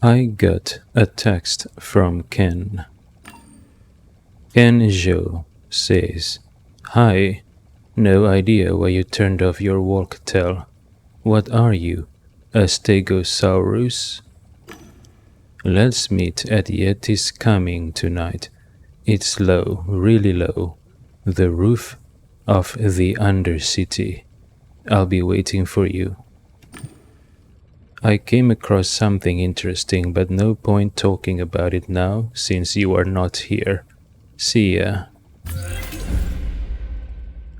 I got a text from Ken. Ken Zhou says, "Hi, no idea why you turned off your walk-tel. What are you, a stegosaurus? Let's meet at Yeti's Coming tonight. It's low, really low. The roof of the Undercity. I'll be waiting for you." I came across something interesting, but no point talking about it now since you are not here. See ya.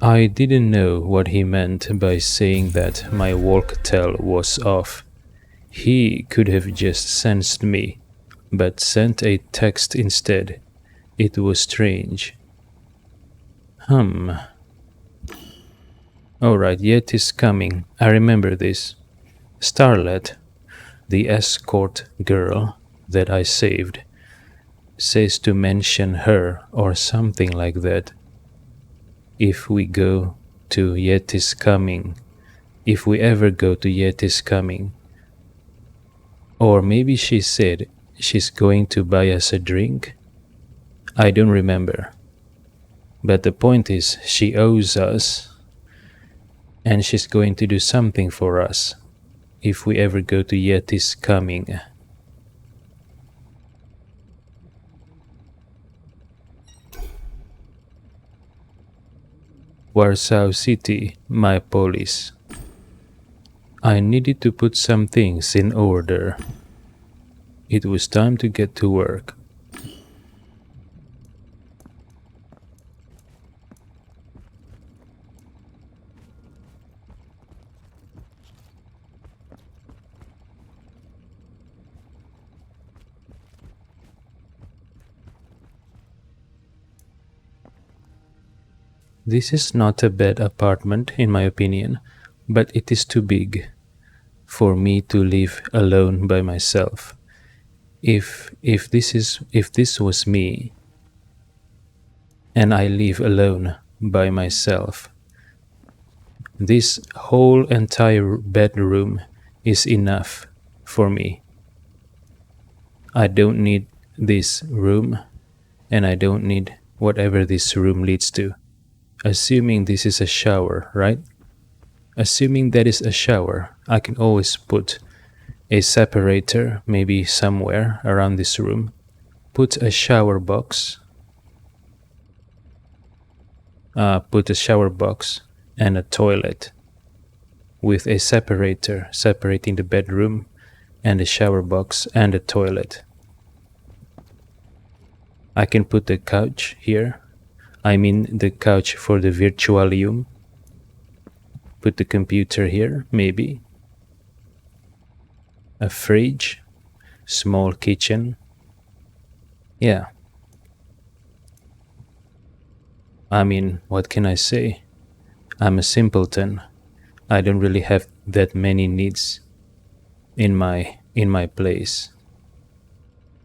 I didn't know what he meant by saying that my walk-tel was off. He could have just sensed me, but sent a text instead. It was strange. Alright, Yet is coming. I remember this. Starlet, the escort girl that I saved, says to mention her or something like that. If we go to Yeti's Coming. If we ever go to Yeti's Coming. Or maybe she said she's going to buy us a drink? I don't remember. But the point is, she owes us, and she's going to do something for us if we ever go to Yeti's Coming. Warsaw City, my police. I needed to put some things in order. It was time to get to work. This is not a bad apartment in my opinion, but it is too big for me to live alone by myself. If this was me and I live alone by myself, this whole entire bedroom is enough for me. I don't need this room, and I don't need whatever this room leads to. Assuming this is a shower, right? Assuming that is a shower, I can always put a separator maybe somewhere around this room. Put a shower box. And a toilet with a separator separating the bedroom and the shower box and the toilet. I can put the couch here. I mean the couch for the virtualium. Put the computer here, maybe. A fridge. Small kitchen. Yeah. I mean, what can I say? I'm a simpleton. I don't really have that many needs in my place.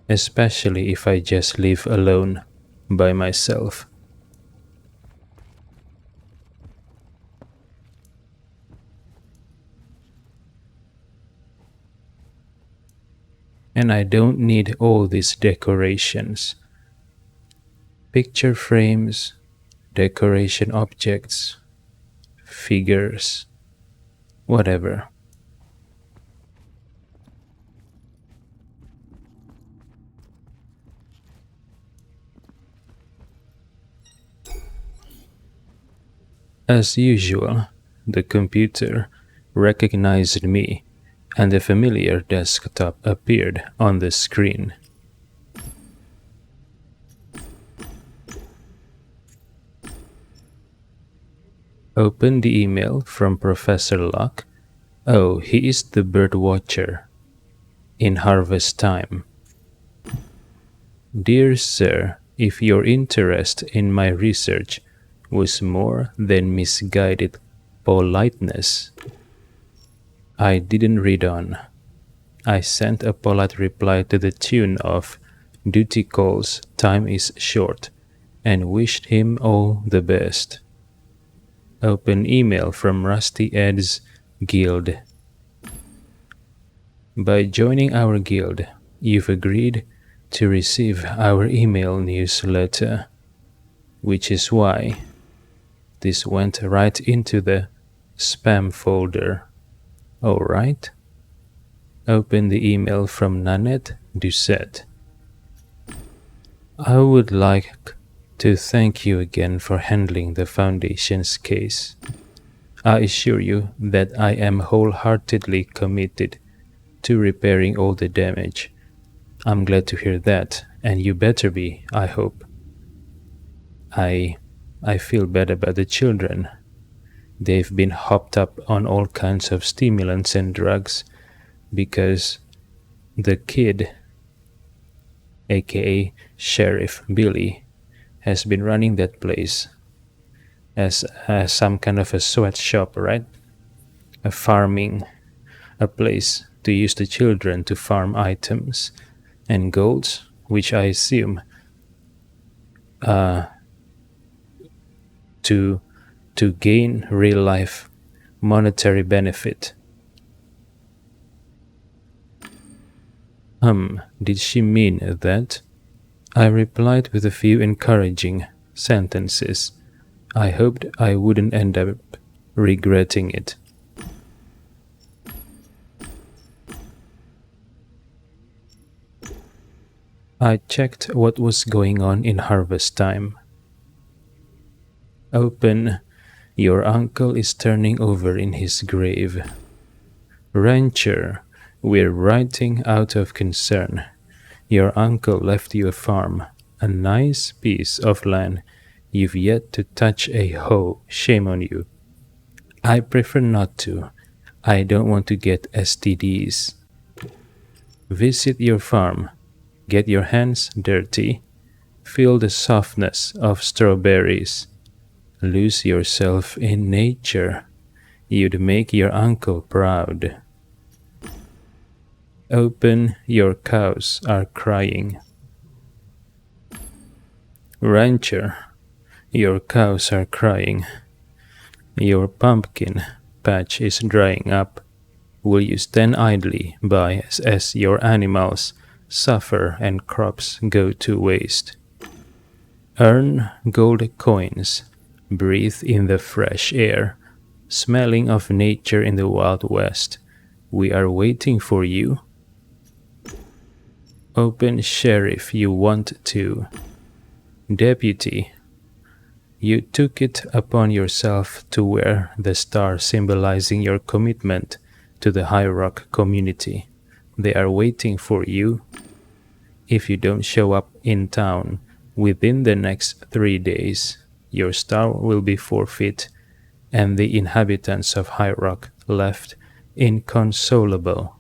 Especially if I just live alone by myself. And I don't need all these decorations. Picture frames, decoration objects, figures, whatever. As usual, the computer recognized me and a familiar desktop appeared on the screen. Open the email from Professor Locke. Oh, he is the bird watcher in harvest time. Dear Sir, if your interest in my research was more than misguided politeness, I didn't read on. I sent a polite reply to the tune of "Duty calls, time is short," and wished him all the best. Open email from Rusty Ed's guild. By joining our guild, You've agreed to receive our email newsletter, which is why this went right into the spam folder. Alright. Open the email from Nanette Doucette. I would like to thank you again for handling the Foundation's case. I assure you that I am wholeheartedly committed to repairing all the damage. I'm glad to hear that, and you better be, I hope. I I feel bad about the children. They've been hopped up on all kinds of stimulants and drugs because the kid, aka Sheriff Billy, has been running that place as some kind of a sweatshop, right? A farming, a place to use the children to farm items and golds, which I assume to to gain real life monetary benefit. Did she mean that? I replied with a few encouraging sentences. I hoped I wouldn't end up regretting it. I checked what was going on in harvest time. Open, your uncle is turning over in his grave. Rancher, we're writing out of concern. Your uncle left you a farm, a nice piece of land. You've yet to touch a hoe. Shame on you. I prefer not to. I don't want to get STDs. Visit your farm. Get your hands dirty. Feel the softness of strawberries. Lose yourself in nature. You'd make your uncle proud. Open, your cows are crying. Rancher, your cows are crying. Your pumpkin patch is drying up. Will you stand idly by as your animals suffer and crops go to waste? Earn gold coins. Breathe in the fresh air, smelling of nature in the Wild West. We are waiting for you. Open, Sheriff, you want to. Deputy, you took it upon yourself to wear the star symbolizing your commitment to the High Rock community. They are waiting for you. If you don't show up in town within the next 3 days, your star will be forfeit and the inhabitants of High Rock left inconsolable.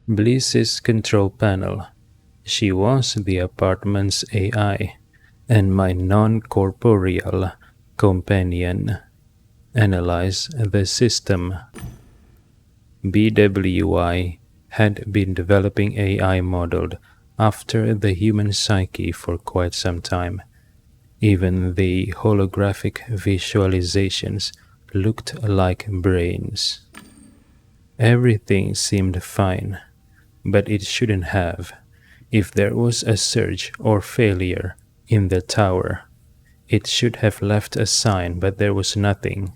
Bliss's control panel. She was the apartment's AI and my non-corporeal companion. Analyze the system. BWI had been developing AI modeled after the human psyche for quite some time. Even the holographic visualizations looked like brains. Everything seemed fine, but it shouldn't have. If there was a surge or failure in the tower, it should have left a sign, but there was nothing.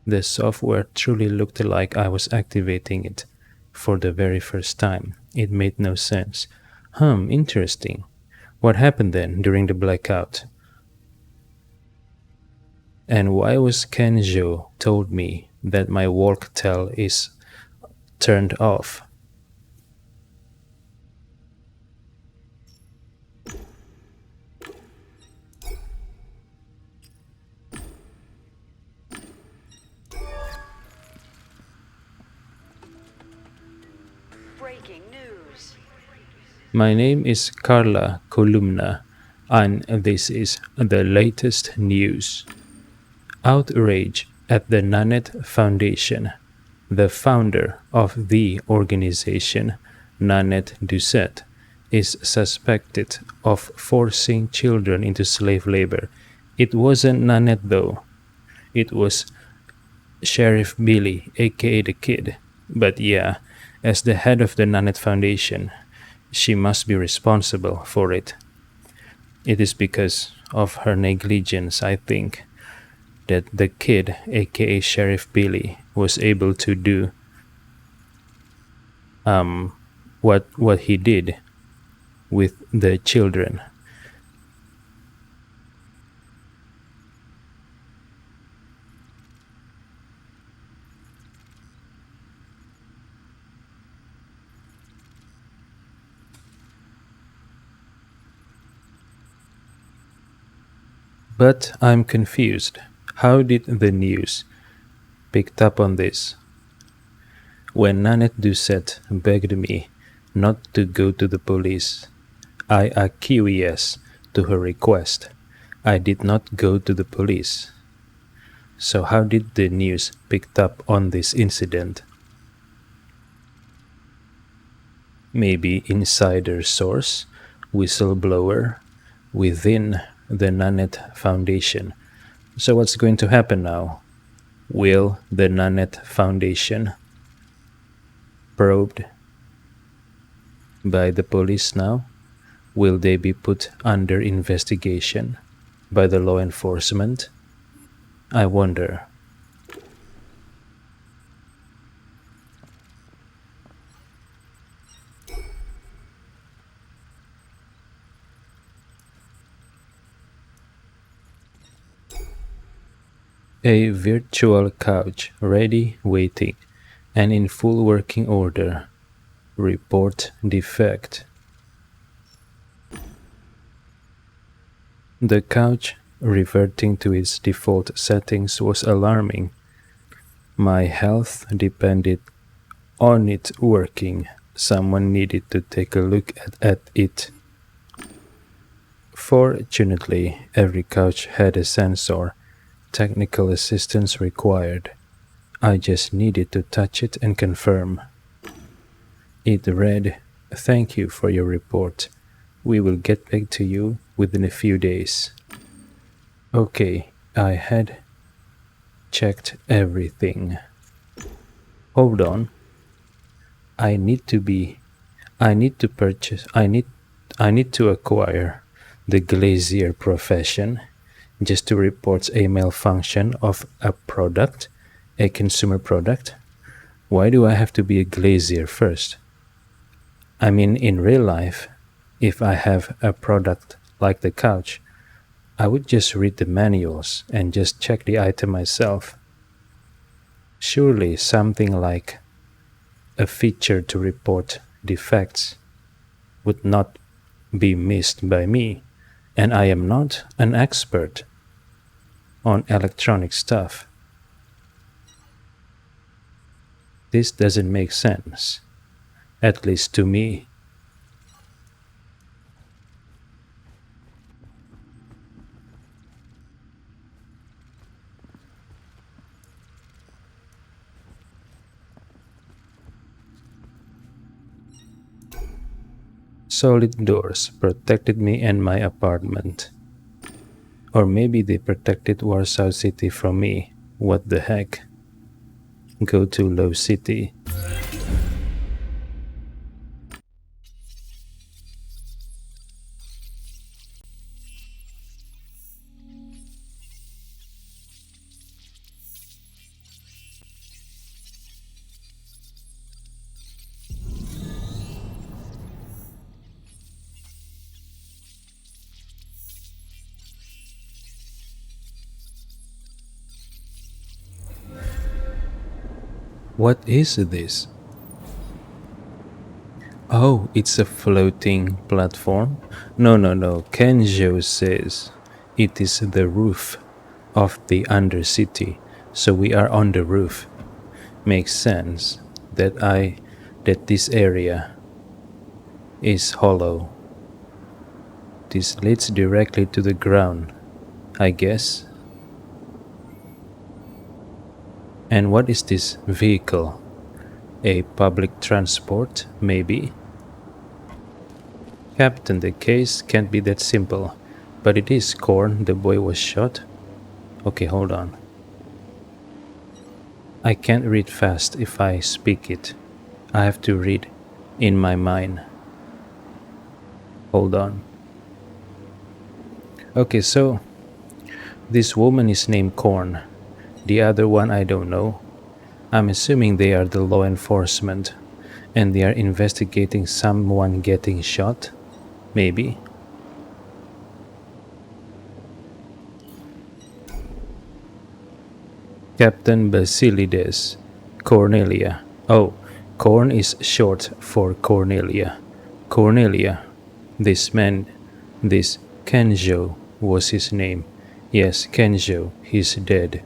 The software truly looked like I was activating it for the very first time. It made no sense. Interesting. What happened then during the blackout? And why was Kenjo told me that my walk tell is turned off? My name is Carla Columna, and this is the latest news. Outrage at the Nanette Foundation. The founder of the organization, Nanette Doucette, is suspected of forcing children into slave labor. It wasn't Nanette though. It was Sheriff Billy, aka the Kid. But yeah, as the head of the Nanette Foundation, she must be responsible for it. It is because of her negligence, I think, that the Kid, aka Sheriff Billy, was able to do what he did with the children. But I'm confused. How did the news picked up on this? When Nanette Doucette begged me not to go to the police, I acquiesced to her request. I did not go to the police. So how did the news picked up on this incident? Maybe insider source, whistleblower, within the Nanette Foundation. So what's going to happen now? Will the Nanette Foundation probed by the police now? Will they be put under investigation by the law enforcement? I wonder. A virtual couch ready, waiting, and in full working order. Report defect. The couch reverting to its default settings was alarming. My health depended on it working. Someone needed to take a look at it. Fortunately, every couch had a sensor. Technical assistance required. I just needed to touch it and confirm. It read, "Thank you for your report. We will get back to you within a few days." Okay, I had checked everything. Hold on. I need to be I need to purchase I need to acquire the glazier profession just to report a malfunction of a product, a consumer product. Why do I have to be a glazier first? I mean, in real life, if I have a product like the couch, I would just read the manuals and just check the item myself. Surely something like a feature to report defects would not be missed by me, and I am not an expert on electronic stuff. This doesn't make sense, at least to me. Solid doors protected me and my apartment. Or maybe they protected Warsaw City from me. What the heck? Go to Low City. What is this? Oh, it's a floating platform? No, no, no. Kenjo says it is the roof of the Undercity, so we are on the roof. Makes sense that I that this area is hollow. This leads directly to the ground, I guess. And what is this vehicle? A public transport, maybe? Captain, the case can't be that simple. But it is, Corn. The boy was shot. Okay, hold on. I can't read fast if I speak it. I have to read in my mind. Hold on. Okay, so this woman is named Corn. The other one I don't know. I'm assuming they are the law enforcement and they are investigating someone getting shot. Maybe. Captain Basilides. Cornelia. Oh, Corn is short for Cornelia. Cornelia. This man, this Kenjo was his name. Yes, Kenjo, he's dead.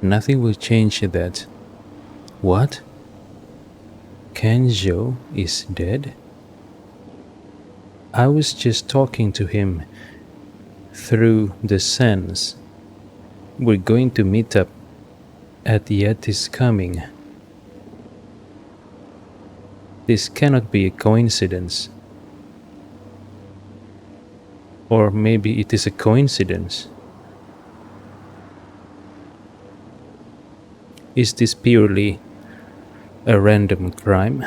Nothing will change that. What? Kenjo is dead? I was just talking to him through the sense. We're going to meet up at Yeti's coming. This cannot be a coincidence. Or maybe it is a coincidence. Is this purely a random crime?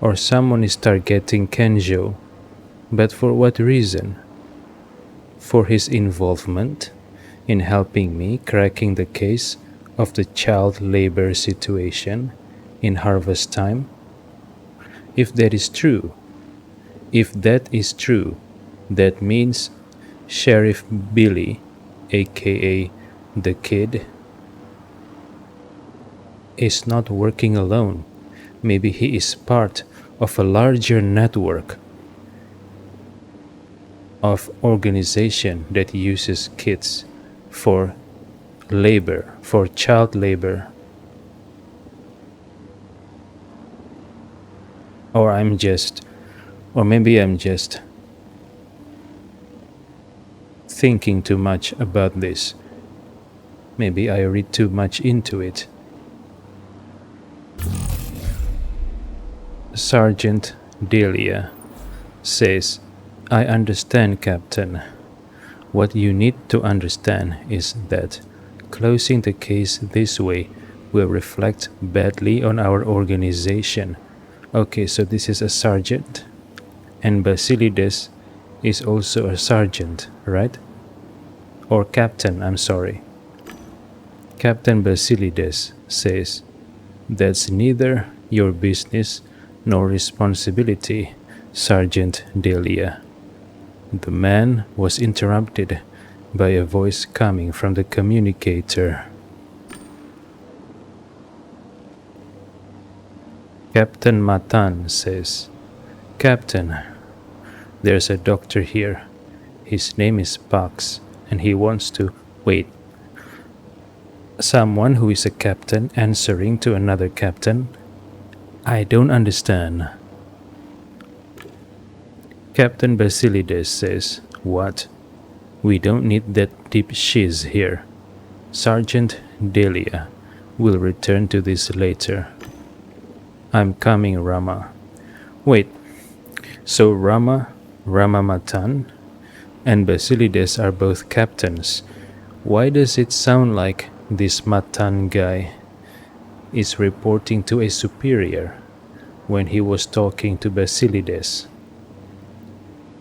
Or someone is targeting Kenjo, but for what reason? For his involvement in helping me cracking the case of the child labor situation in harvest time? If that is true, that means Sheriff Billy, aka the kid, is not working alone. Maybe he is part of a larger network of organization that uses kids for labor, for child labor. Or maybe I'm just thinking too much about this. Maybe I read too much into it. Sergeant Delia says, I understand, Captain. What you need to understand is that closing the case this way will reflect badly on our organization. Okay, so this is a sergeant, and Basilides is also a sergeant, right? Or captain, I'm sorry. Captain Basilides says, that's neither your business nor responsibility, Sergeant Delia. The man was interrupted by a voice coming from the communicator. Captain Matan says, Captain, there's a doctor here. His name is Pax, and he wants to wait. Someone who is a captain answering to another captain? I don't understand. Captain Basilides says, what? We don't need that deep shiz here. Sergeant Delia will return to this later. I'm coming, Rama. Wait, so Rama Matan, and Basilides are both captains. Why does it sound like this Matan guy is reporting to a superior when he was talking to Basilides?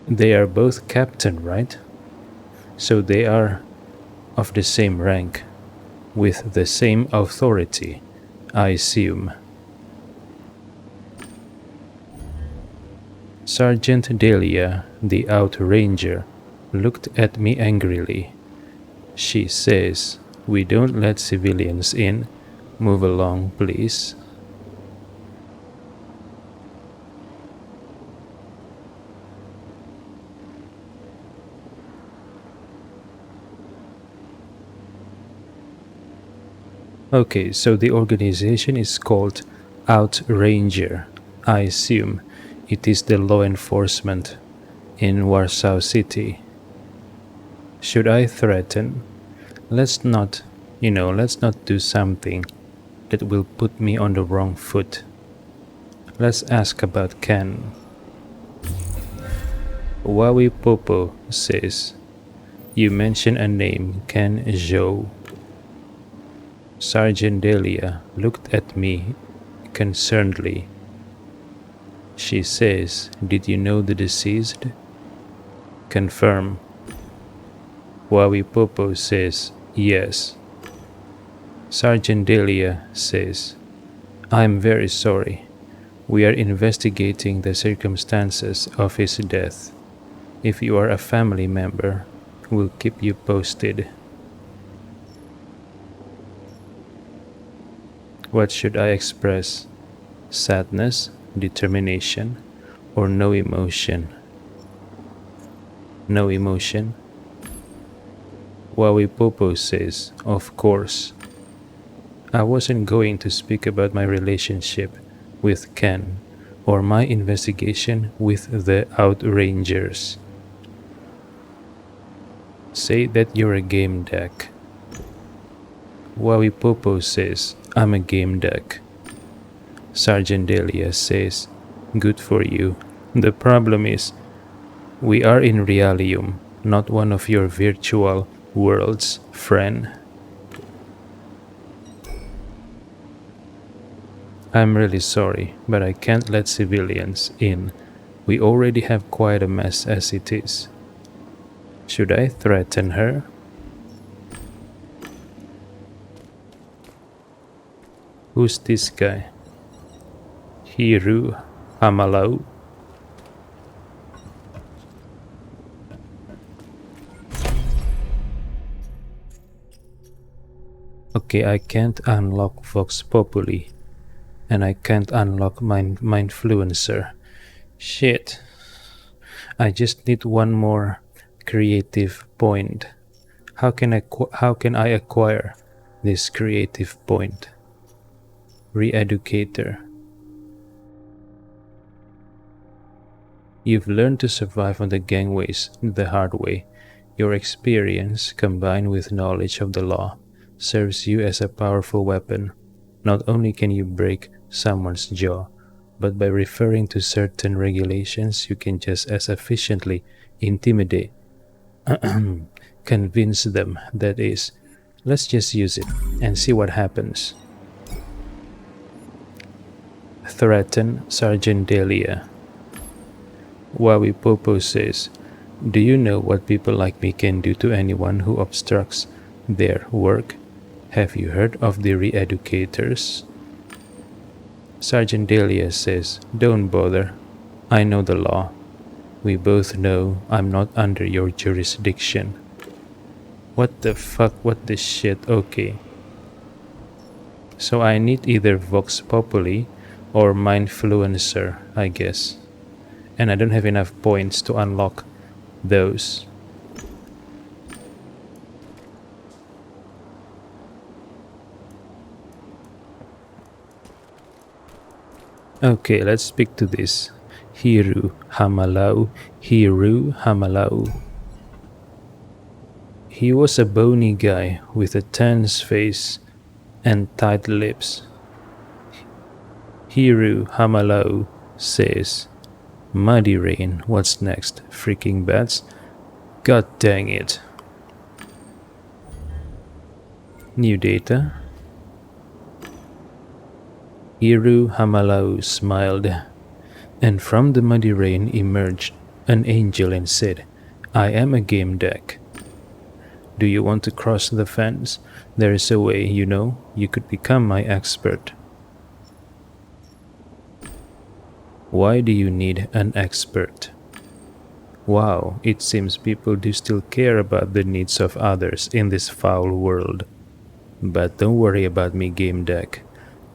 They are both captain, right? So they are of the same rank, with the same authority, I assume. Sergeant Delia, the outranger, looked at me angrily. She says, we don't let civilians in. Move along, please. Okay, so the organization is called Outranger. I assume it is the law enforcement in Warsaw City. Should I threaten? Let's not, let's not do something that will put me on the wrong foot. Let's ask about Ken. Wawi Popo says, you mention a name, Ken Zhou. Sergeant Delia looked at me concernedly. She says, did you know the deceased? Confirm. Wawi Popo says, yes. Sergeant Delia says, I am very sorry. We are investigating the circumstances of his death. If you are a family member, we'll keep you posted. What should I express? Sadness, determination, or no emotion? No emotion? Wawi Popo says, of course. I wasn't going to speak about my relationship with Ken or my investigation with the Outrangers. Say that you're a Gamedec. Wawi Popo says, I'm a Gamedec. Sergeant Delia says, good for you. The problem is, we are in Realium, not one of your virtual worlds, friend. I'm really sorry, but I can't let civilians in. We already have quite a mess as it is. Should I threaten her? Who's this guy? Hiru Hamalau? Okay, I can't unlock Vox Populi. And I can't unlock Mindfluencer. Shit. I just need one more creative point. How can I acquire this creative point? Re-educator. You've learned to survive on the gangways the hard way. Your experience, combined with knowledge of the law, serves you as a powerful weapon. Not only can you break someone's jaw, but by referring to certain regulations, you can just as efficiently intimidate, convince them, that is. Let's just use it and see what happens. Threaten Sergeant Delia. Wawi Popo says, do you know what people like me can do to anyone who obstructs their work? Have you heard of the re-educators? Sergeant Delia says, don't bother. I know the law. We both know I'm not under your jurisdiction. What the fuck? What the shit? Okay. So I need either Vox Populi or Mindfluencer, I guess. And I don't have enough points to unlock those. Okay, let's speak to this. Hiru Hamalau. Hiru Hamalau. He was a bony guy with a tense face and tight lips. Hiru Hamalau says, muddy rain, what's next? Freaking bats? God dang it. New data. Hiru Hamalau smiled, and from the muddy rain emerged an angel and said, I am a Gamedec. Do you want to cross the fence? There is a way, you could become my expert. Why do you need an expert? Wow, it seems people do still care about the needs of others in this foul world. But don't worry about me, Gamedec.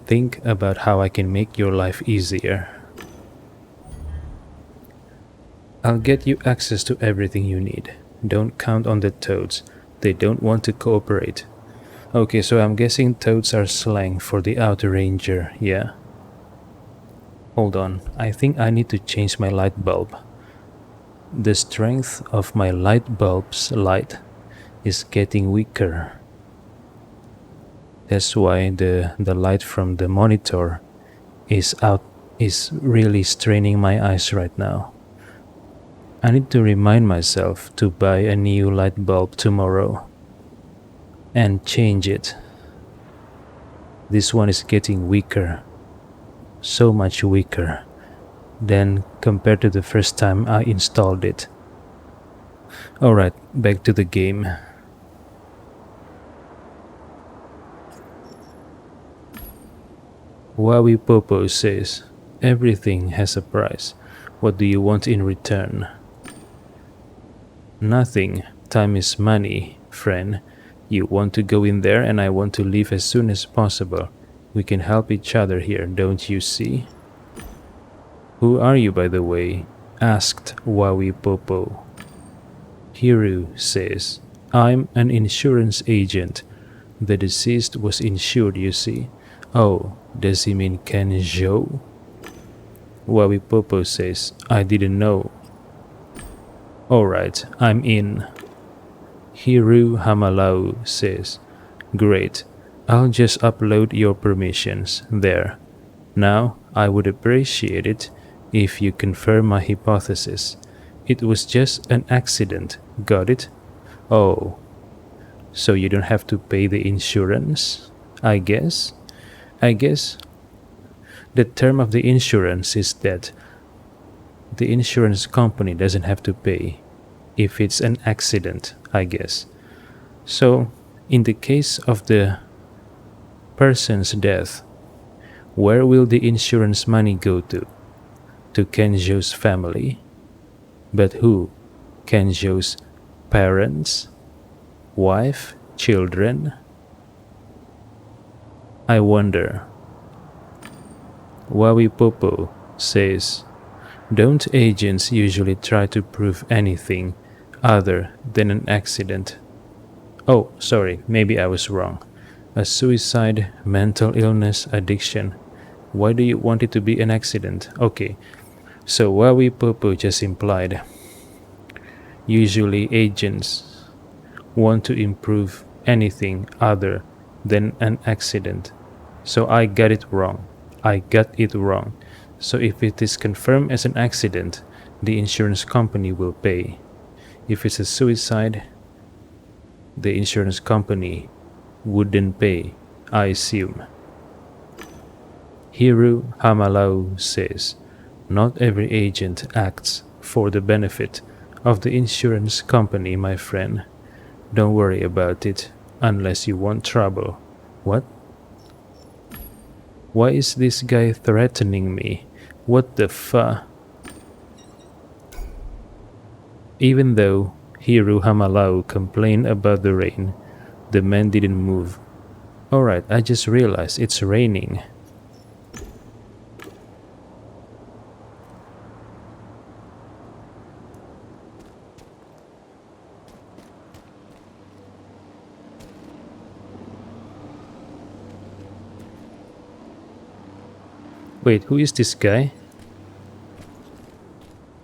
Think about how I can make your life easier. I'll get you access to everything you need. Don't count on the toads. They don't want to cooperate. Okay, so I'm guessing toads are slang for the outer ranger, yeah? Hold on, I think I need to change my light bulb. The strength of my light bulb's light is getting weaker. That's why the light from the monitor is really straining my eyes right now. I need to remind myself to buy a new light bulb tomorrow and change it. This one is getting weaker, so much weaker than compared to the first time I installed it. Alright, back to the game. Wawi Popo says, everything has a price. What do you want in return? Nothing. Time is money, friend. You want to go in there and I want to leave as soon as possible. We can help each other here, don't you see? Who are you, by the way? Asked Wawi Popo. Hiru says, I'm an insurance agent. The deceased was insured, you see. Oh, does he mean Kenjo? Wawi Popo says, I didn't know. Alright, I'm in. Hiru Hamalau says, great, I'll just upload your permissions there. Now, I would appreciate it if you confirm my hypothesis. It was just an accident, got it? Oh, so you don't have to pay the insurance, I guess? I guess the term of the insurance is that the insurance company doesn't have to pay if it's an accident, I guess. So, in the case of the person's death, where will the insurance money go to? To Kenjo's family? But who? Kenjo's parents? Wife? Children? I wonder. Wawi Popo says, don't agents usually try to prove anything other than an accident? Oh, sorry, maybe I was wrong. A suicide, mental illness, addiction. Why do you want it to be an accident? Okay, so Wawi Popo just implied. Usually agents want to improve anything other than an accident. So I got it wrong. So if it is confirmed as an accident, the insurance company will pay. If it's a suicide, the insurance company wouldn't pay, I assume. Hiru Hamalau says, not every agent acts for the benefit of the insurance company, my friend. Don't worry about it, unless you want trouble. What? Why is this guy threatening me? What the fuck? Even though Hiru Hamalau complained about the rain, the man didn't move. Alright, I just realized it's raining. Wait, who is this guy?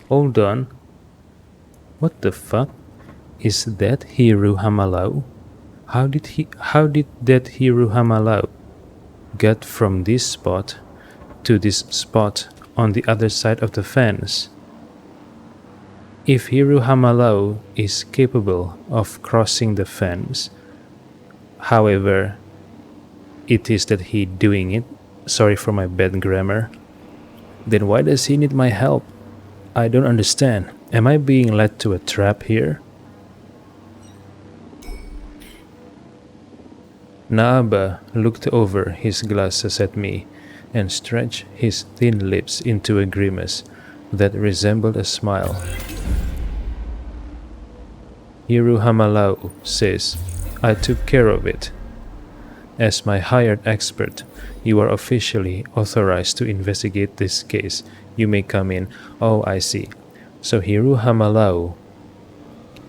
Hold on. What the fuck? Is that Hiru Hamalau? How did that Hiru Hamalau get from this spot to this spot on the other side of the fence? If Hiru Hamalau is capable of crossing the fence, however it is that he doing it, sorry for my bad grammar, then why does he need my help? I don't understand. Am I being led to a trap here? Naaba looked over his glasses at me and stretched his thin lips into a grimace that resembled a smile. Hiru Hamalau says, I took care of it. As my hired expert, you are officially authorized to investigate this case. You may come in. Oh, I see. So Hiru Hamalau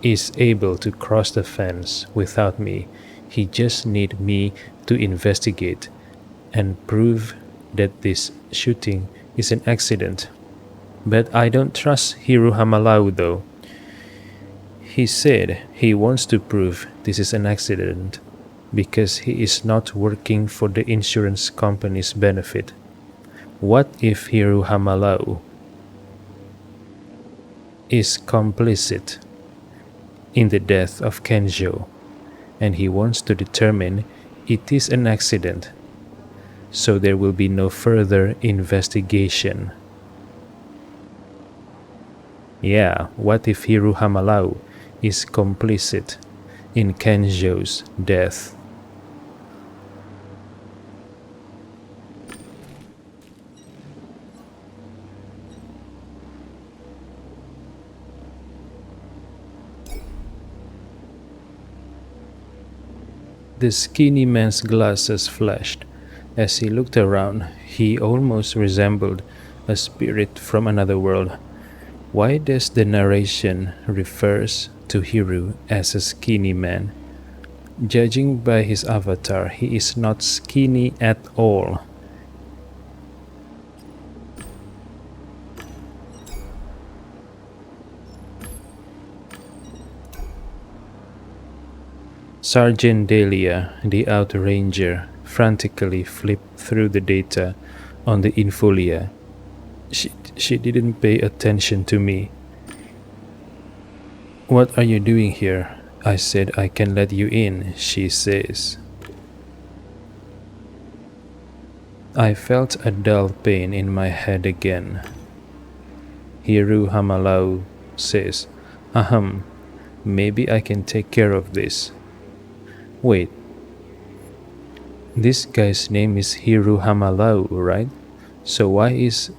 is able to cross the fence without me He just need me to investigate and prove that this shooting is an accident. But I don't trust Hiru Hamalau though. He said he wants to prove this is an accident because he is not working for the insurance company's benefit. What if Hiru Hamalau is complicit in the death of Kenjo and he wants to determine it is an accident, so there will be no further investigation? Yeah, what if Hiru Hamalau is complicit in Kenjo's death? The skinny man's glasses flashed. As he looked around, he almost resembled a spirit from another world. Why does the narration refers to Hiru as a skinny man? Judging by his avatar, he is not skinny at all. Sergeant Dahlia, the outranger, frantically flipped through the data on the infolia. She didn't pay attention to me. What are you doing here? I said I can let you in, she says. I felt a dull pain in my head again. Hiru Hamalau says, Ahem, maybe I can take care of this. Wait, this guy's name is Hiru Hamalau, right? So why is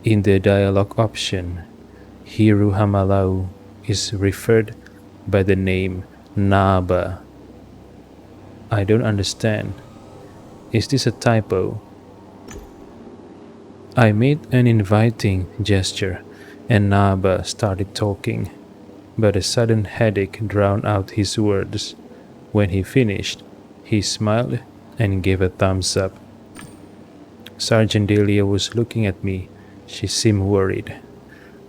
in the dialogue option Hiru Hamalau is referred by the name Naba? I don't understand. Is this a typo? I made an inviting gesture and Naba started talking, but a sudden headache drowned out his words. When he finished, he smiled and gave a thumbs up. Sergeant Dahlia was looking at me. She seemed worried.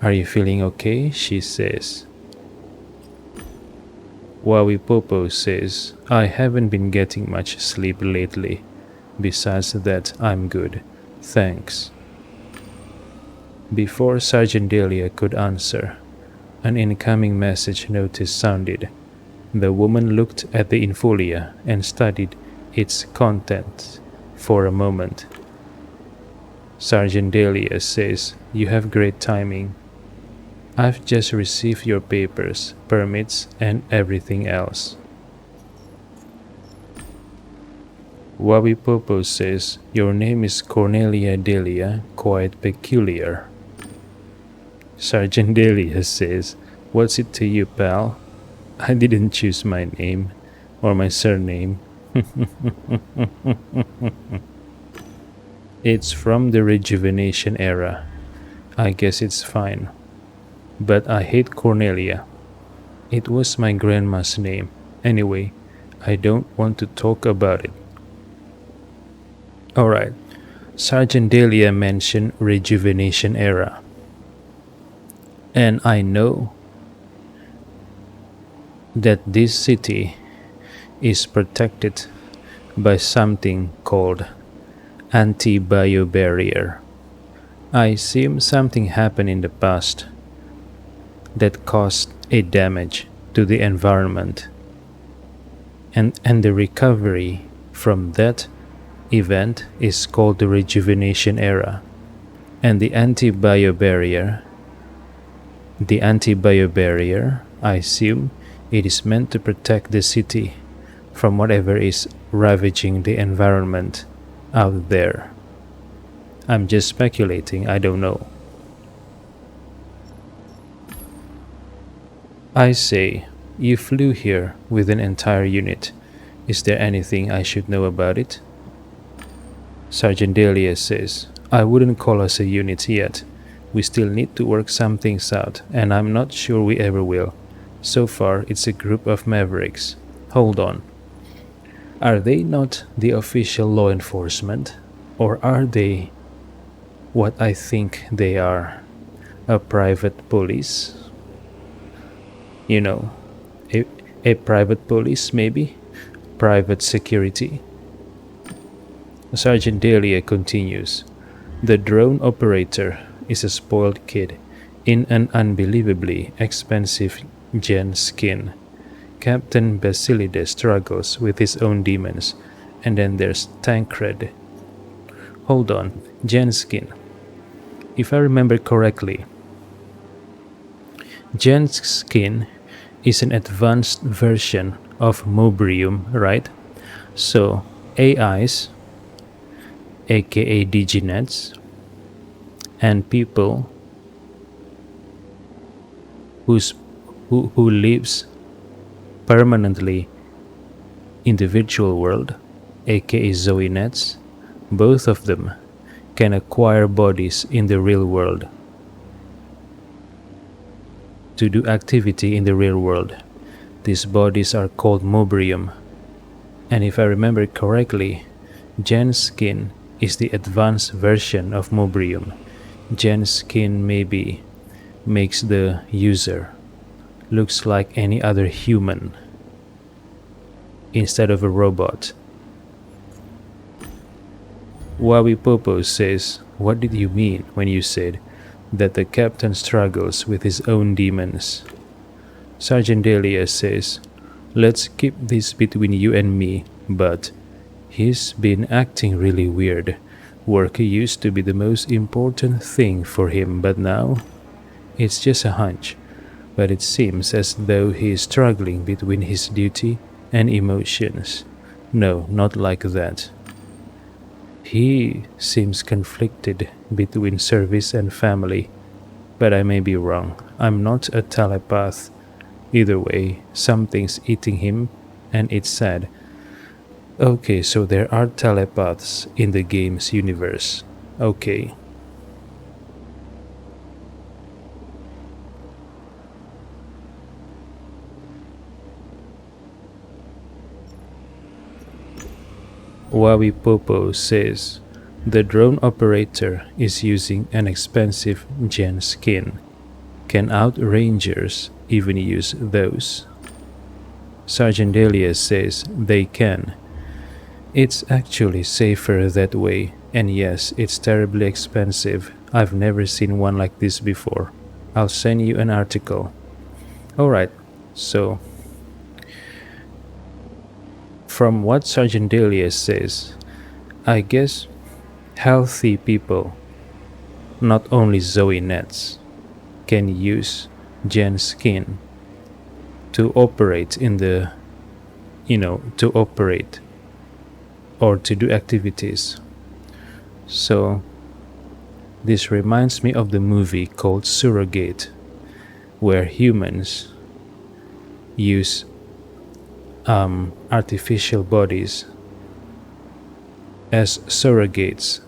Are you feeling okay? She says. Wawi Popo says, I haven't been getting much sleep lately. Besides that, I'm good. Thanks. Before Sergeant Dahlia could answer, an incoming message notice sounded. The woman looked at the infolia and studied its contents for a moment. Sergeant Dahlia says, You have great timing. I've just received your papers, permits, and everything else. Wabi Popo says, Your name is Cornelia Dahlia, quite peculiar. Sergeant Dahlia says, What's it to you, pal? I didn't choose my name or my surname. It's from the Rejuvenation era. I guess it's fine. But I hate Cornelia. It was my grandma's name. Anyway, I don't want to talk about it. Alright, Sergeant Dahlia mentioned Rejuvenation era. And I know that this city is protected by something called anti-bio barrier. I assume something happened in the past that caused a damage to the environment, and the recovery from that event is called the Rejuvenation era. And the anti-bio barrier, I assume it is meant to protect the city from whatever is ravaging the environment out there. I'm just speculating, I don't know. I say, you flew here with an entire unit. Is there anything I should know about it? Sergeant Dahlia says, I wouldn't call us a unit yet. We still need to work some things out, and I'm not sure we ever will. So far, it's a group of mavericks. Hold on. Are they not the official law enforcement? Or are they what I think they are? A private police? You know, a, a private police maybe? Private security? Sergeant Dahlia continues. The drone operator is a spoiled kid in an unbelievably expensive gen skin. Captain Basilides struggles with his own demons, and then there's Tancred. Hold on, gen skin. If I remember correctly, gen skin is an advanced version of Mobrium, right? So AIs, aka Diginets, and people who's, who lives permanently in the virtual world, aka Zoinets, both of them can acquire bodies in the real world to do activity in the real world. These bodies are called Mobrium, and if I remember correctly, Gen Skin is the advanced version of Mobrium. Gen Skin maybe makes the user looks like any other human instead of a robot. Wawi Popo says, what did you mean when you said that the captain struggles with his own demons? Sergeant Dahlia says, let's keep this between you and me, but he's been acting really weird. Work used to be the most important thing for him, but now it's just a hunch. But it seems as though he is struggling between his duty and emotions. No, not like that. He seems conflicted between service and family, but I may be wrong. I'm not a telepath. Either way, something's eating him, and it's sad. Okay, so there are telepaths in the game's universe. Okay. Wawi Popo says, the drone operator is using an expensive gen skin. Can outrangers even use those? Sergeant Dahlia says they can. It's actually safer that way, and yes, it's terribly expensive. I've never seen one like this before. I'll send you an article. Alright, so from what Sergeant Dahlia says, I guess healthy people, not only Zoe Nets, can use Gen Skin to operate in the, to operate or to do activities. So this reminds me of the movie called Surrogate, where humans use artificial bodies as surrogates.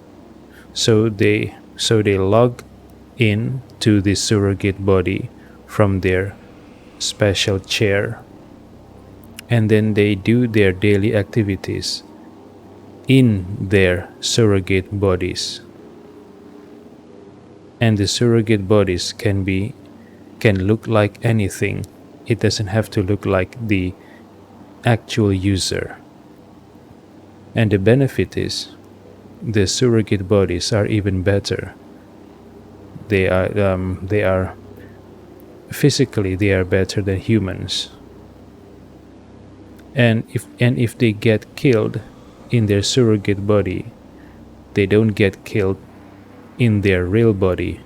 So they log in to the surrogate body from their special chair, and then they do their daily activities in their surrogate bodies. And the surrogate bodies can look like anything. It doesn't have to look like the actual user. And the benefit is the surrogate bodies are even better. They are physically they are better than humans. And if they get killed in their surrogate body, they don't get killed in their real body.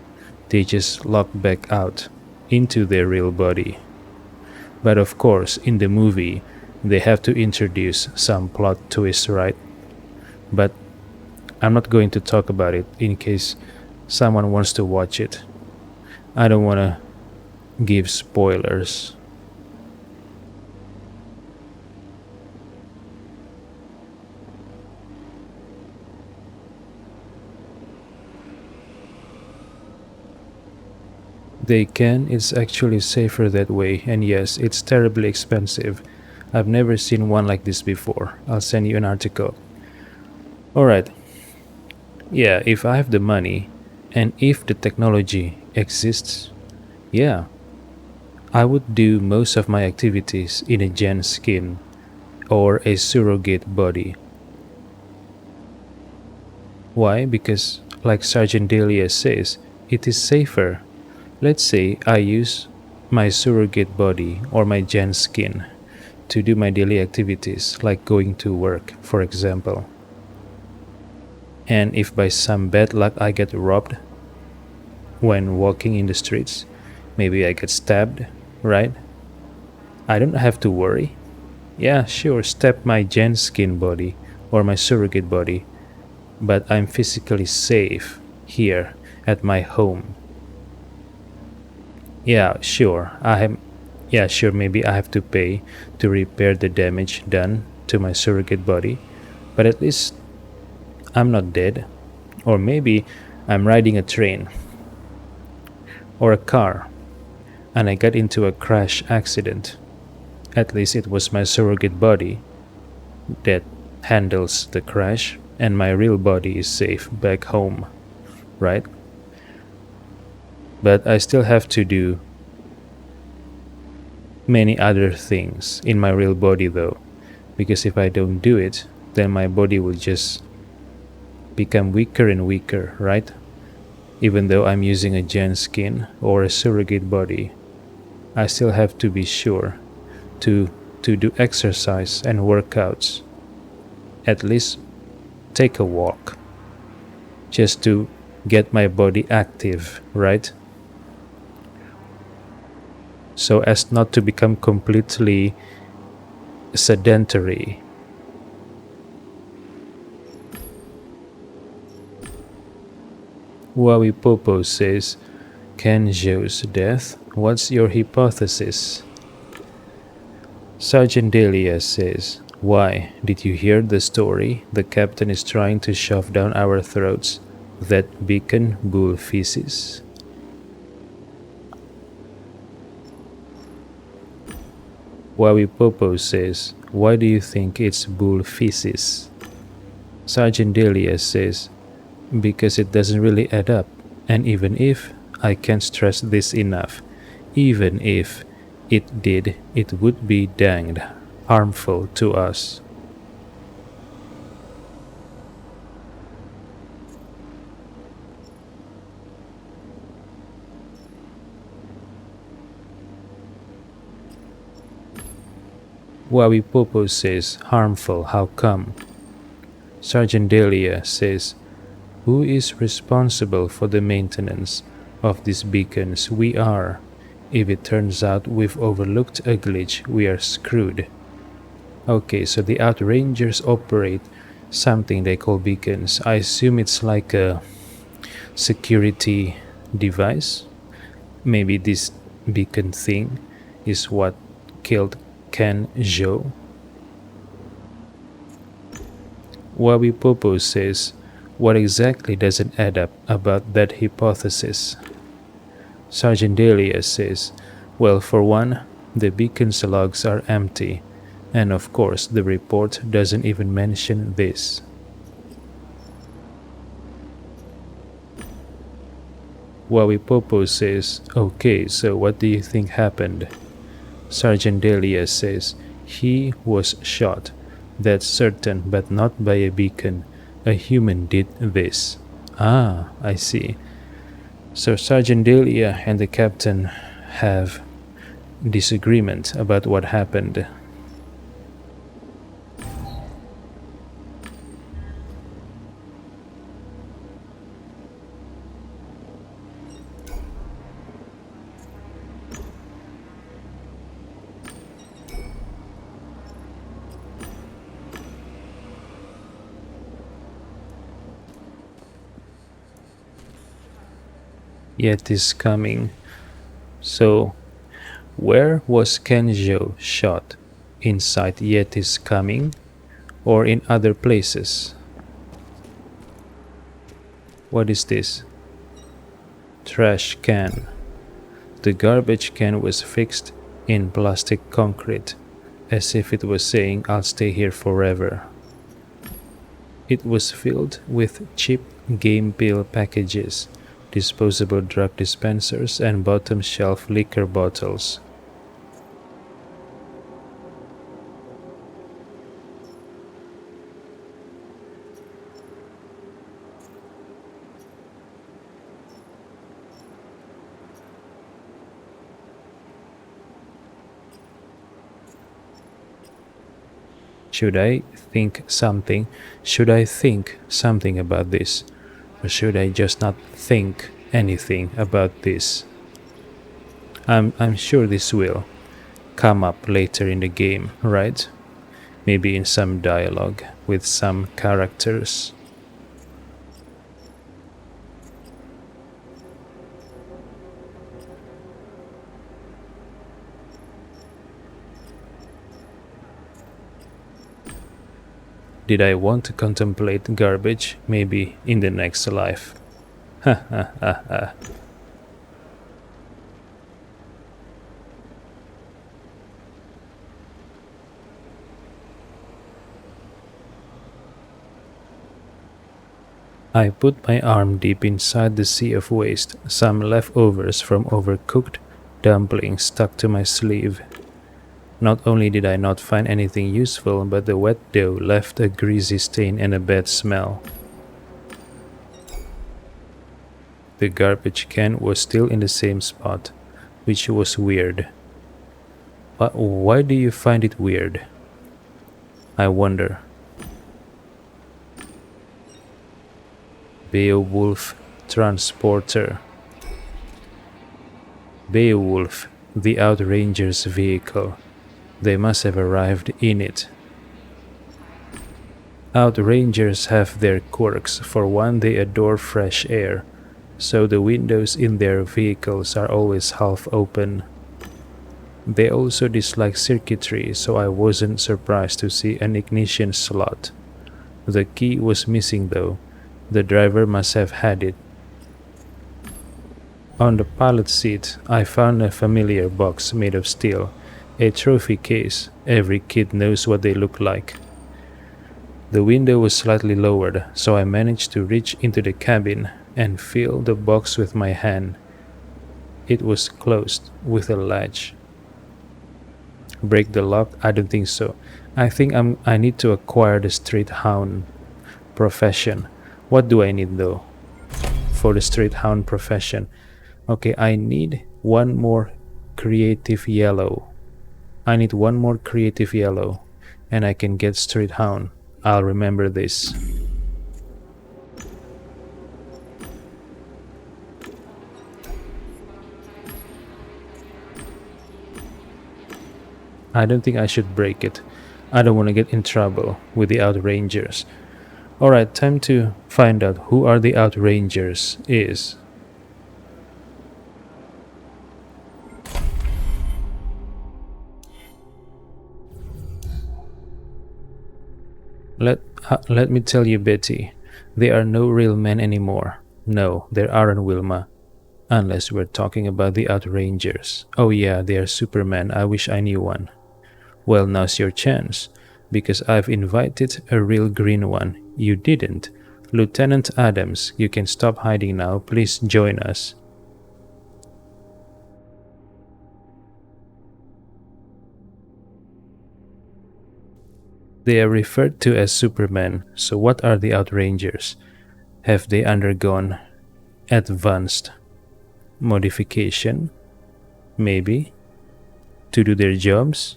They just lock back out into their real body. But of course, in the movie, they have to introduce some plot twist, right? But I'm not going to talk about it in case someone wants to watch it. I don't want to give spoilers. They can, it's actually safer that way, and yes, it's terribly expensive. I've never seen one like this before. I'll send you an article. Alright. Yeah, if I have the money and if the technology exists, yeah, I would do most of my activities in a gen skin or a surrogate body. Why? Because, like Sergeant Dahlia says, it is safer. Let's say I use my surrogate body or my gen skin to do my daily activities, like going to work, for example. And if by some bad luck I get robbed when walking in the streets, maybe I get stabbed, right? I don't have to worry. Yeah, sure, stab my gen skin body or my surrogate body, but I'm physically safe here at my home. Yeah, sure. Maybe I have to pay to repair the damage done to my surrogate body, but at least I'm not dead. Or maybe I'm riding a train or a car and I got into a crash accident. At least it was my surrogate body that handles the crash and my real body is safe back home, right? But I still have to do many other things in my real body though, because if I don't do it, then my body will just become weaker and weaker, right? Even though I'm using a gen skin or a surrogate body, I still have to be sure to do exercise and workouts. At least take a walk just to get my body active, right? So as not to become completely sedentary. Wawi Popo says, Kenjo's death? What's your hypothesis? Sergeant Dahlia says, why? Did you hear the story? The captain is trying to shove down our throats that beacon bull feces. Wawi Popo says, why do you think it's bull feces? Sergeant Dahlia says, because it doesn't really add up, and even if, I can't stress this enough, even if it did, it would be danged harmful to us. Wawi Popo says, harmful, how come? Sergeant Dahlia says, who is responsible for the maintenance of these beacons? We are. If it turns out we've overlooked a glitch, we are screwed. Okay, so the Outrangers operate something they call beacons. I assume it's like a security device. Maybe this beacon thing is what killed Ken Zhou. Wabi Popo says, what exactly doesn't add up about that hypothesis? Sergeant Dahlia says, well, for one, the beacon's logs are empty, and of course the report doesn't even mention this. Wawi Popo says, okay, so what do you think happened? Sergeant Dahlia says, he was shot. That's certain, but not by a beacon. A human did this. Ah, I see. So Sergeant Dahlia and the captain have disagreement about what happened. Yet is coming. So, where was Kenjo shot? Inside Yet is coming, or in other places? What is this? Trash can. The garbage can was fixed in plastic concrete. as if it was saying, "I'll stay here forever." It was filled with cheap game pill packages, disposable drug dispensers, and bottom shelf liquor bottles. Should I think something? Should I think something about this? Or should I just not think anything about this? I'm sure this will come up later in the game, right? Maybe in some dialogue with some characters. Did I want to contemplate garbage? Maybe in the next life. Ha ha ha ha. I put my arm deep inside the sea of waste, some leftovers from overcooked dumplings stuck to my sleeve. Not only did I not find anything useful, but the wet dough left a greasy stain and a bad smell. The garbage can was still in the same spot, which was weird. But why do you find it weird? I wonder. Beowulf Transporter. Beowulf, the Outranger's vehicle. They must have arrived in it. Outrangers have their quirks. For one, they adore fresh air, so the windows in their vehicles are always half open. They also dislike circuitry, so I wasn't surprised to see an ignition slot. The key was missing though. The driver must have had it. On the pilot seat, I found a familiar box made of steel, a trophy case. Every kid knows what they look like. The window was slightly lowered, so I managed to reach into the cabin and feel the box with my hand. It was closed with a latch. Break the lock? I don't think so. I think I need to acquire the street hound profession. What do I need though for the street hound profession? Okay, I need one more creative yellow. I need one more creative yellow and I can get street hound. I'll remember this. I don't think I should break it. I don't want to get in trouble with the Outrangers. Alright, time to find out who are the Outrangers is. Let me tell you, Betty, they are no real men anymore. No, there aren't, Wilma. Unless we're talking about the Outrangers. Oh yeah, they are Superman. I wish I knew one. Well, now's your chance, because I've invited a real green one. You didn't. Lieutenant Adams, you can stop hiding now. Please join us. They are referred to as Superman, so what are the Outrangers? Have they undergone advanced modification? Maybe? To do their jobs?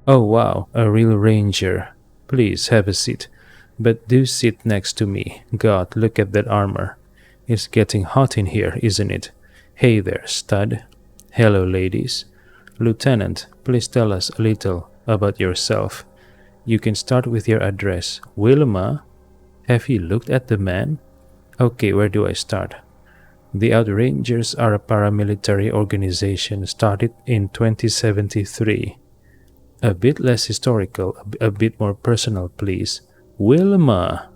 Oh wow, a real ranger. Please have a seat. But do sit next to me. God, look at that armor. It's getting hot in here, isn't it? Hey there, stud. Hello, ladies. Lieutenant, please tell us a little about yourself. You can start with your address. Wilma, have you looked at the man? Okay, where do I start? The Outrangers are a paramilitary organization started in 2073. A bit less historical, a bit more personal, please. Wilma.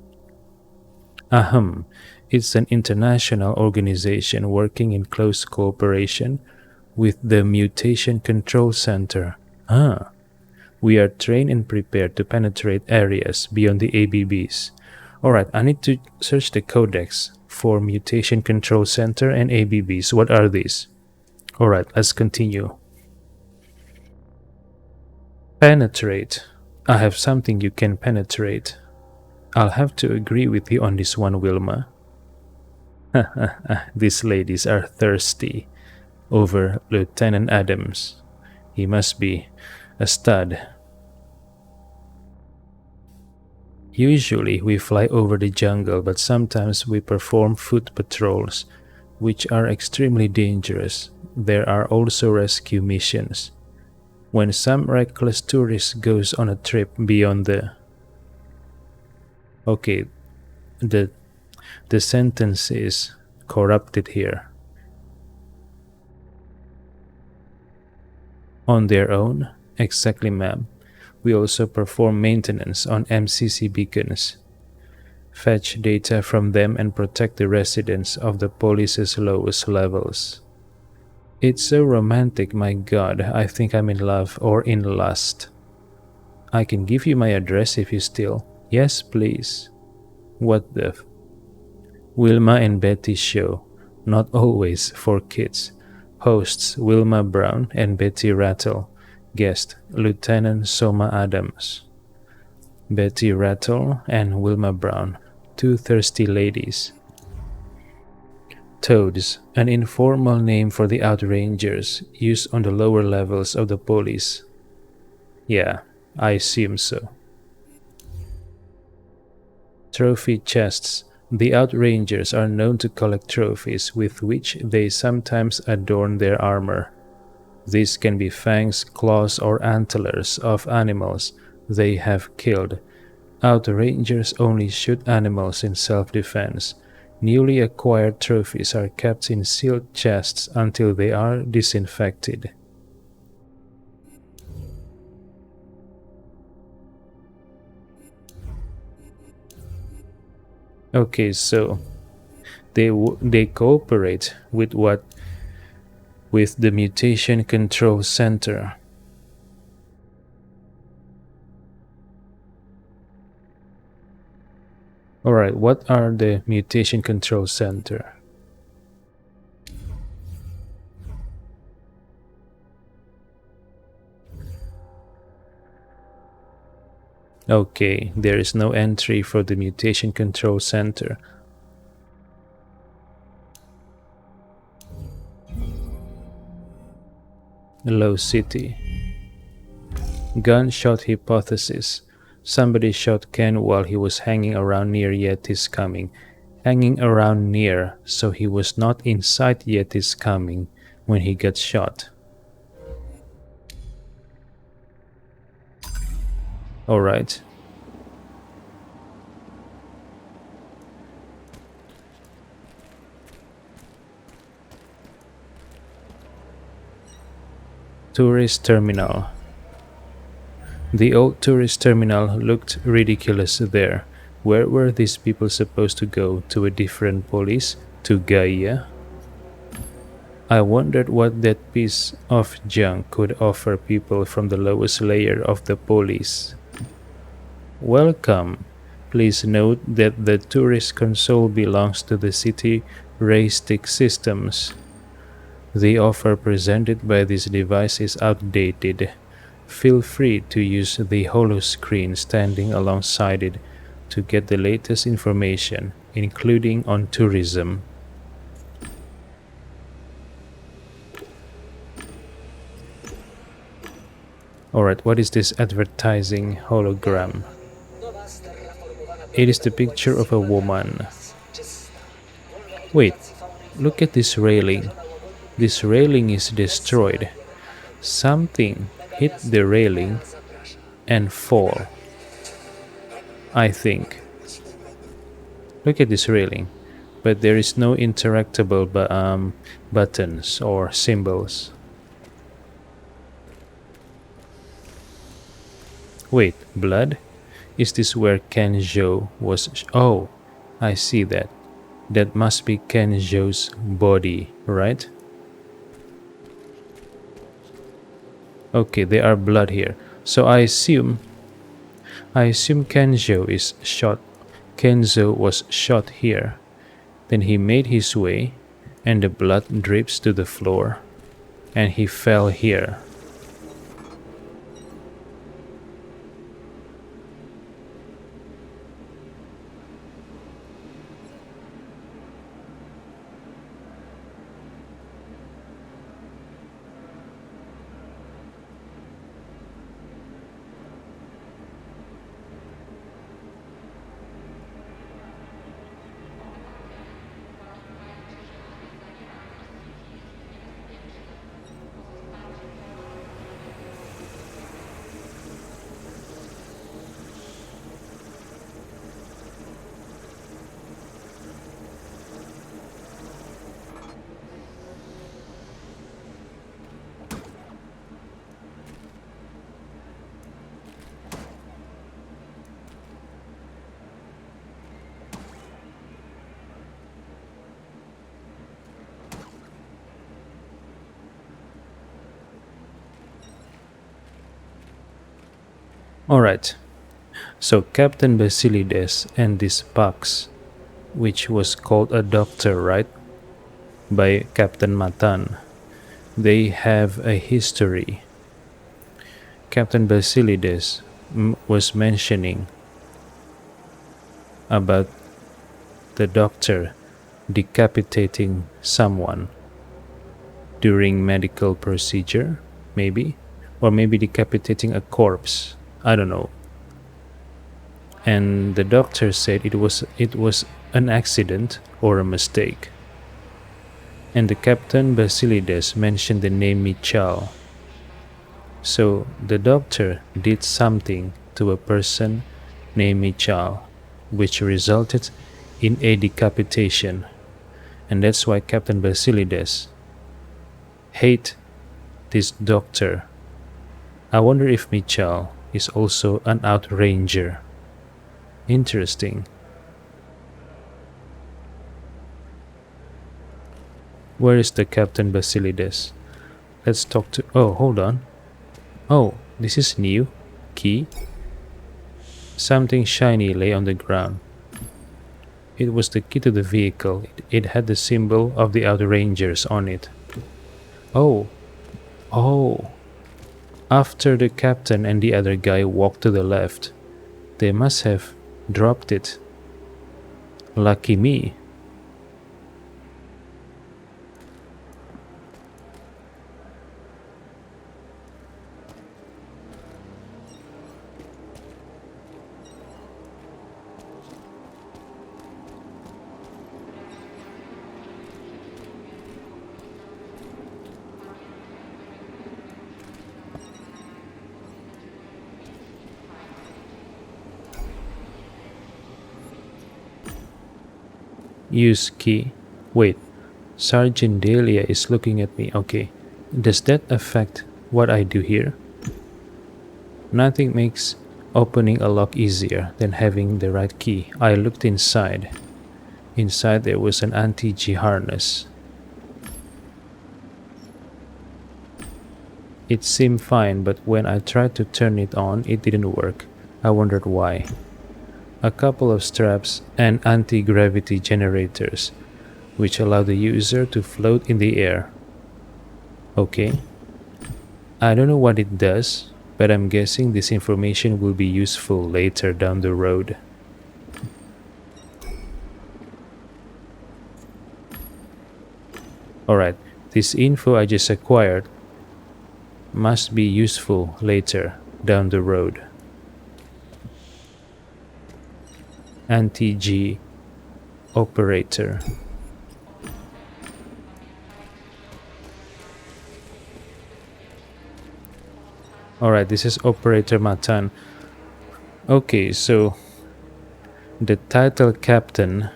Ahem. It's an international organization working in close cooperation with the Mutation Control Center. Ah, we are trained and prepared to penetrate areas beyond the ABBs. Alright, I need to search the codex for Mutation Control Center and ABBs. What are these? Alright, let's continue. Penetrate. I have something you can penetrate. I'll have to agree with you on this one, Wilma. These ladies are thirsty over Lieutenant Adams. He must be a stud. Usually we fly over the jungle, but sometimes we perform foot patrols, which are extremely dangerous. There are also rescue missions. When some reckless tourist goes on a trip beyond the... Okay, the sentence is corrupted here. On their own? Exactly, ma'am. We also perform maintenance on MCC beacons, fetch data from them and protect the residents of the police's lowest levels. It's so romantic, my god, I think I'm in love or in lust. I can give you my address if you still... Yes, please. What the... Wilma and Betty show, not always for kids. Hosts Wilma Brown and Betty Rattle. Guest Lieutenant Soma Adams. Betty Rattle and Wilma Brown, two thirsty ladies. Toads, an informal name for the outrangers used on the lower levels of the police. Yeah, I assume so. Trophy chests. The outrangers are known to collect trophies with which they sometimes adorn their armor. These can be fangs, claws, or antlers of animals they have killed. Outrangers only shoot animals in self-defense. Newly acquired trophies are kept in sealed chests until they are disinfected. Okay, so they cooperate with what? With the Mutation Control Center. Alright, what are the Mutation Control Center? Okay, there is no entry for the Mutation Control Center. Low City. Gunshot hypothesis. Somebody shot Ken while he was hanging around near Yeti's coming. Hanging around near, so he was not inside Yeti's coming when he got shot. Alright. Tourist terminal. The old tourist terminal looked ridiculous there. Where were these people supposed to go? To a different police? To Gaia? I wondered what that piece of junk could offer people from the lowest layer of the police. Welcome. Please note that the tourist console belongs to the city Raystick Systems. The offer presented by this device is outdated. Feel free to use the holoscreen standing alongside it to get the latest information, including on tourism. Alright, what is this advertising hologram? It is the picture of a woman. Wait, look at this railing. This railing is destroyed. Something hit the railing and fall, I think. Look at this railing, but there is no interactable buttons or symbols. Wait, blood? Is this where Ken Zhou was? Oh, I see that. That must be Ken Zhou's body, right? Okay, there are blood here. So I assume Kenzo is shot. Kenzo was shot here. Then he made his way, and the blood drips to the floor, and he fell here. Alright, so Captain Basilides and this Pax, which was called a doctor, right? By Captain Matan. They have a history. Captain Basilides was mentioning about the doctor decapitating someone during medical procedure, maybe, or maybe decapitating a corpse. I don't know. And the doctor said it was an accident or a mistake. And the Captain Basilides mentioned the name Michal. So the doctor did something to a person named Michal, which resulted in a decapitation. And that's why Captain Basilides hate this doctor. I wonder if Michal is also an outranger. Interesting. Where is the Captain Basilides? Let's talk to... Oh, hold on. Oh, this is new. Key. Something shiny lay on the ground. It was the key to the vehicle. It had the symbol of the Outrangers on it. Oh. Oh. After the captain and the other guy walked to the left, they must have dropped it. Lucky me. Use key. Wait, Sergeant Dahlia is looking at me. Okay. Does that affect what I do here? Nothing makes opening a lock easier than having the right key. I looked inside. Inside there was an anti-G harness. It seemed fine, but when I tried to turn it on, it didn't work. I wondered why. A couple of straps and anti-gravity generators, which allow the user to float in the air. Okay. I don't know what it does, but I'm guessing this information will be useful later down the road. Alright, this info I just acquired must be useful later down the road. Anti-G operator. Alright, this is Operator Matan. Okay, so the title captain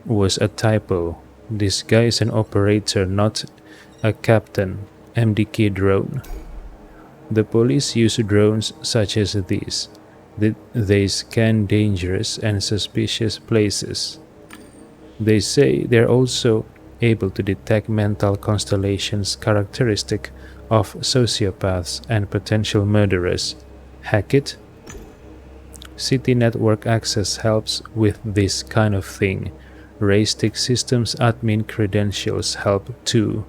was a typo. This guy is an operator, not a captain. MDK drone. The police use drones such as these. They scan dangerous and suspicious places. They say they're also able to detect mental constellations characteristic of sociopaths and potential murderers. Hack it? City network access helps with this kind of thing. Raistic Systems admin credentials help too.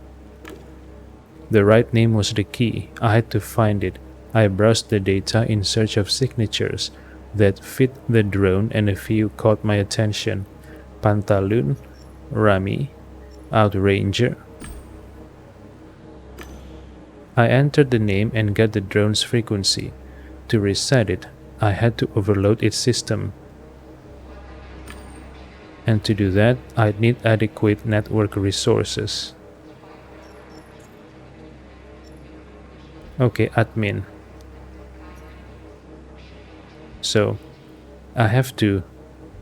The right name was the key. I had to find it. I browsed the data in search of signatures that fit the drone, and a few caught my attention. Pantaloon, Rami, Outranger. I entered the name and got the drone's frequency. To reset it, I had to overload its system. And to do that, I'd need adequate network resources. Okay, admin. So, I have to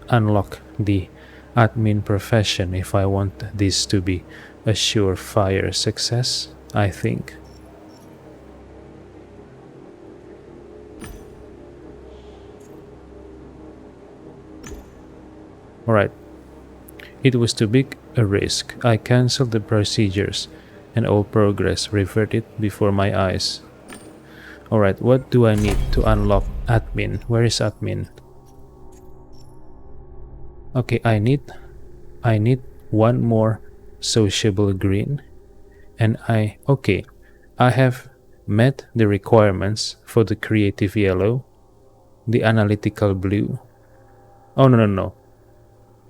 unlock the admin profession if I want this to be a surefire success, I think. Alright. It was too big a risk. I cancelled the procedures, and all progress reverted before my eyes. Alright, what do I need to unlock admin? Where is admin? Okay, I need one more sociable green, and I have met the requirements for the creative yellow, the analytical blue. Oh no.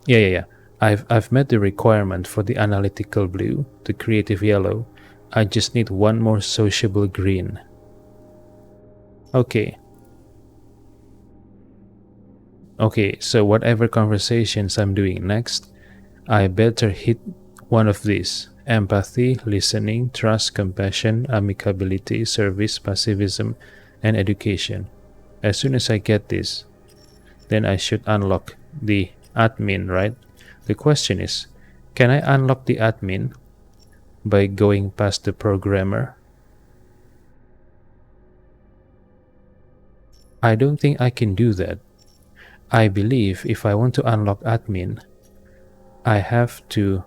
Yeah. I've met the requirement for the analytical blue, the creative yellow. I just need one more sociable green. Okay, so whatever conversations I'm doing next, I better hit one of these: empathy, listening, trust, compassion, amicability, service, pacifism, and education. As soon as I get this, then I should unlock the admin, right? The question is, can I unlock the admin by going past the programmer? I don't think I can do that. I believe if I want to unlock admin, I have to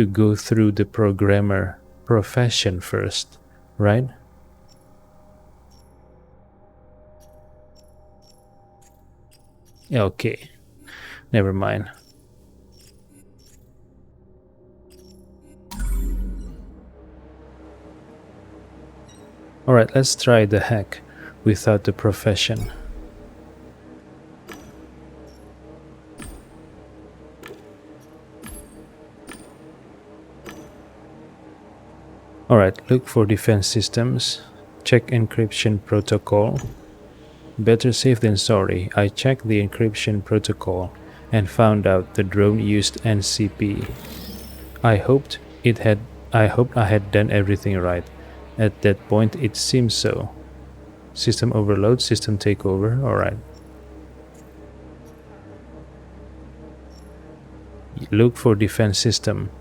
go through the programmer profession first, right? Okay, never mind. Alright, let's try the hack without the profession. Alright, look for defense systems, check encryption protocol. Better safe than sorry. I checked the encryption protocol and found out the drone used NCP. I hoped I had done everything right. At that point it seems so. System overload, system takeover, alright. Look for defense system.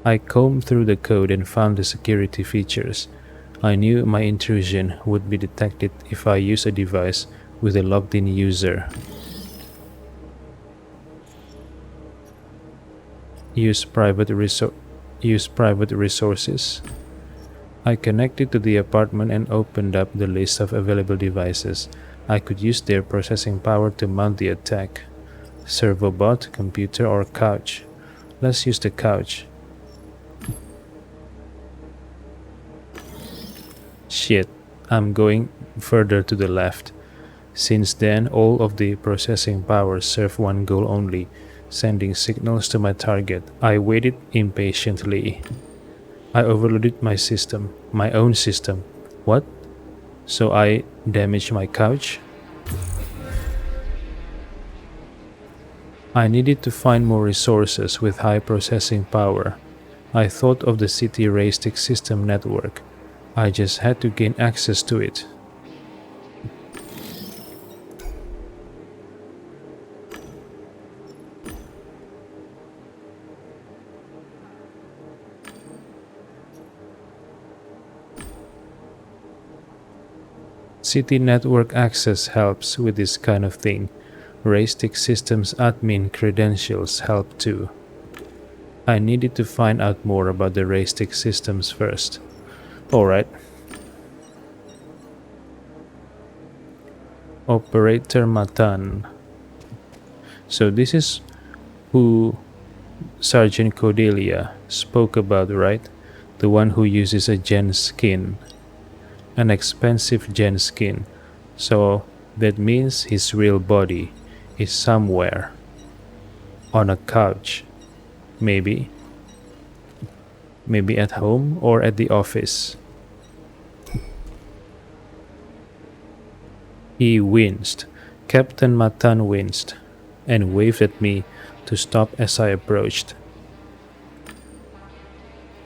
I combed through the code and found the security features. I knew my intrusion would be detected if I use a device with a logged-in user. Use private resources. I connected to the apartment and opened up the list of available devices. I could use their processing power to mount the attack. Servobot, computer, or couch. Let's use the couch. Shit, I'm going further to the left. Since then, all of the processing power serve one goal only: sending signals to my target. I waited impatiently. I overloaded my system, my own system. What? So I damaged my couch? I needed to find more resources with high processing power. I thought of the city raistic system network. I just had to gain access to it. City network access helps with this kind of thing. Raistic systems admin credentials help too. I needed to find out more about the Raystic systems first. Alright. Operator Matan. So this is who Sergeant Cordelia spoke about, right? The one who uses a gen skin. An expensive gen skin. So that means his real body is somewhere. On a couch. Maybe. Maybe at home or at the office. He winced. Captain Matan winced and waved at me to stop as I approached.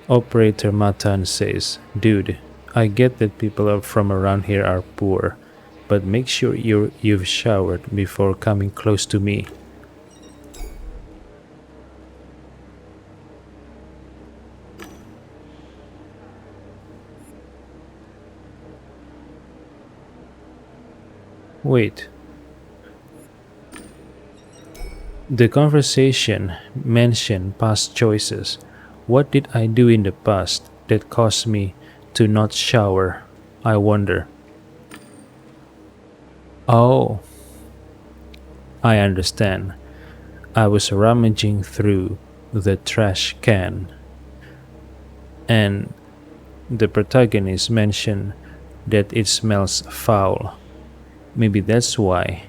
Operator Matan says, "Dude, I get that people from around here are poor, but make sure you've showered before coming close to me." Wait. The conversation mentioned past choices. What did I do in the past that caused me to not shower? I wonder. Oh, I understand. I was rummaging through the trash can, and the protagonist mentioned that it smells foul. Maybe that's why.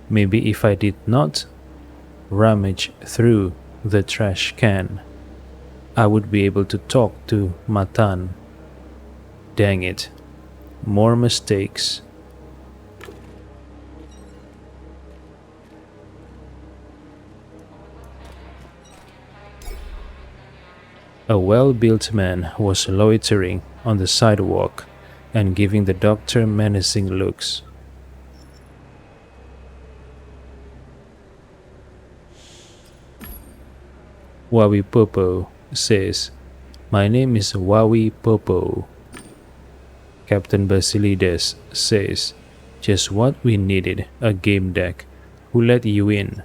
Maybe if I did not rummage through the trash can, I would be able to talk to Matan. Dang it. More mistakes. A well-built man was loitering on the sidewalk and giving the doctor menacing looks. Wawi Popo says, "My name is Wawi Popo." Captain Basilides says, "Just what we needed, a game deck. Who let you in?"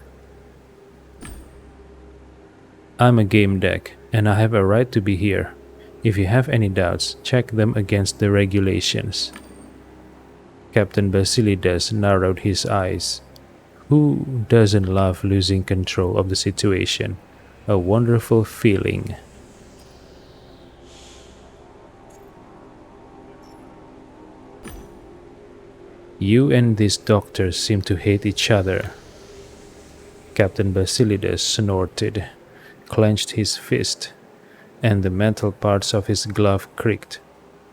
"I'm a game deck, and I have a right to be here. If you have any doubts, check them against the regulations." Captain Basilides narrowed his eyes. Who doesn't love losing control of the situation? A wonderful feeling. "You and this doctor seem to hate each other." Captain Basilides snorted, clenched his fist, and the metal parts of his glove creaked.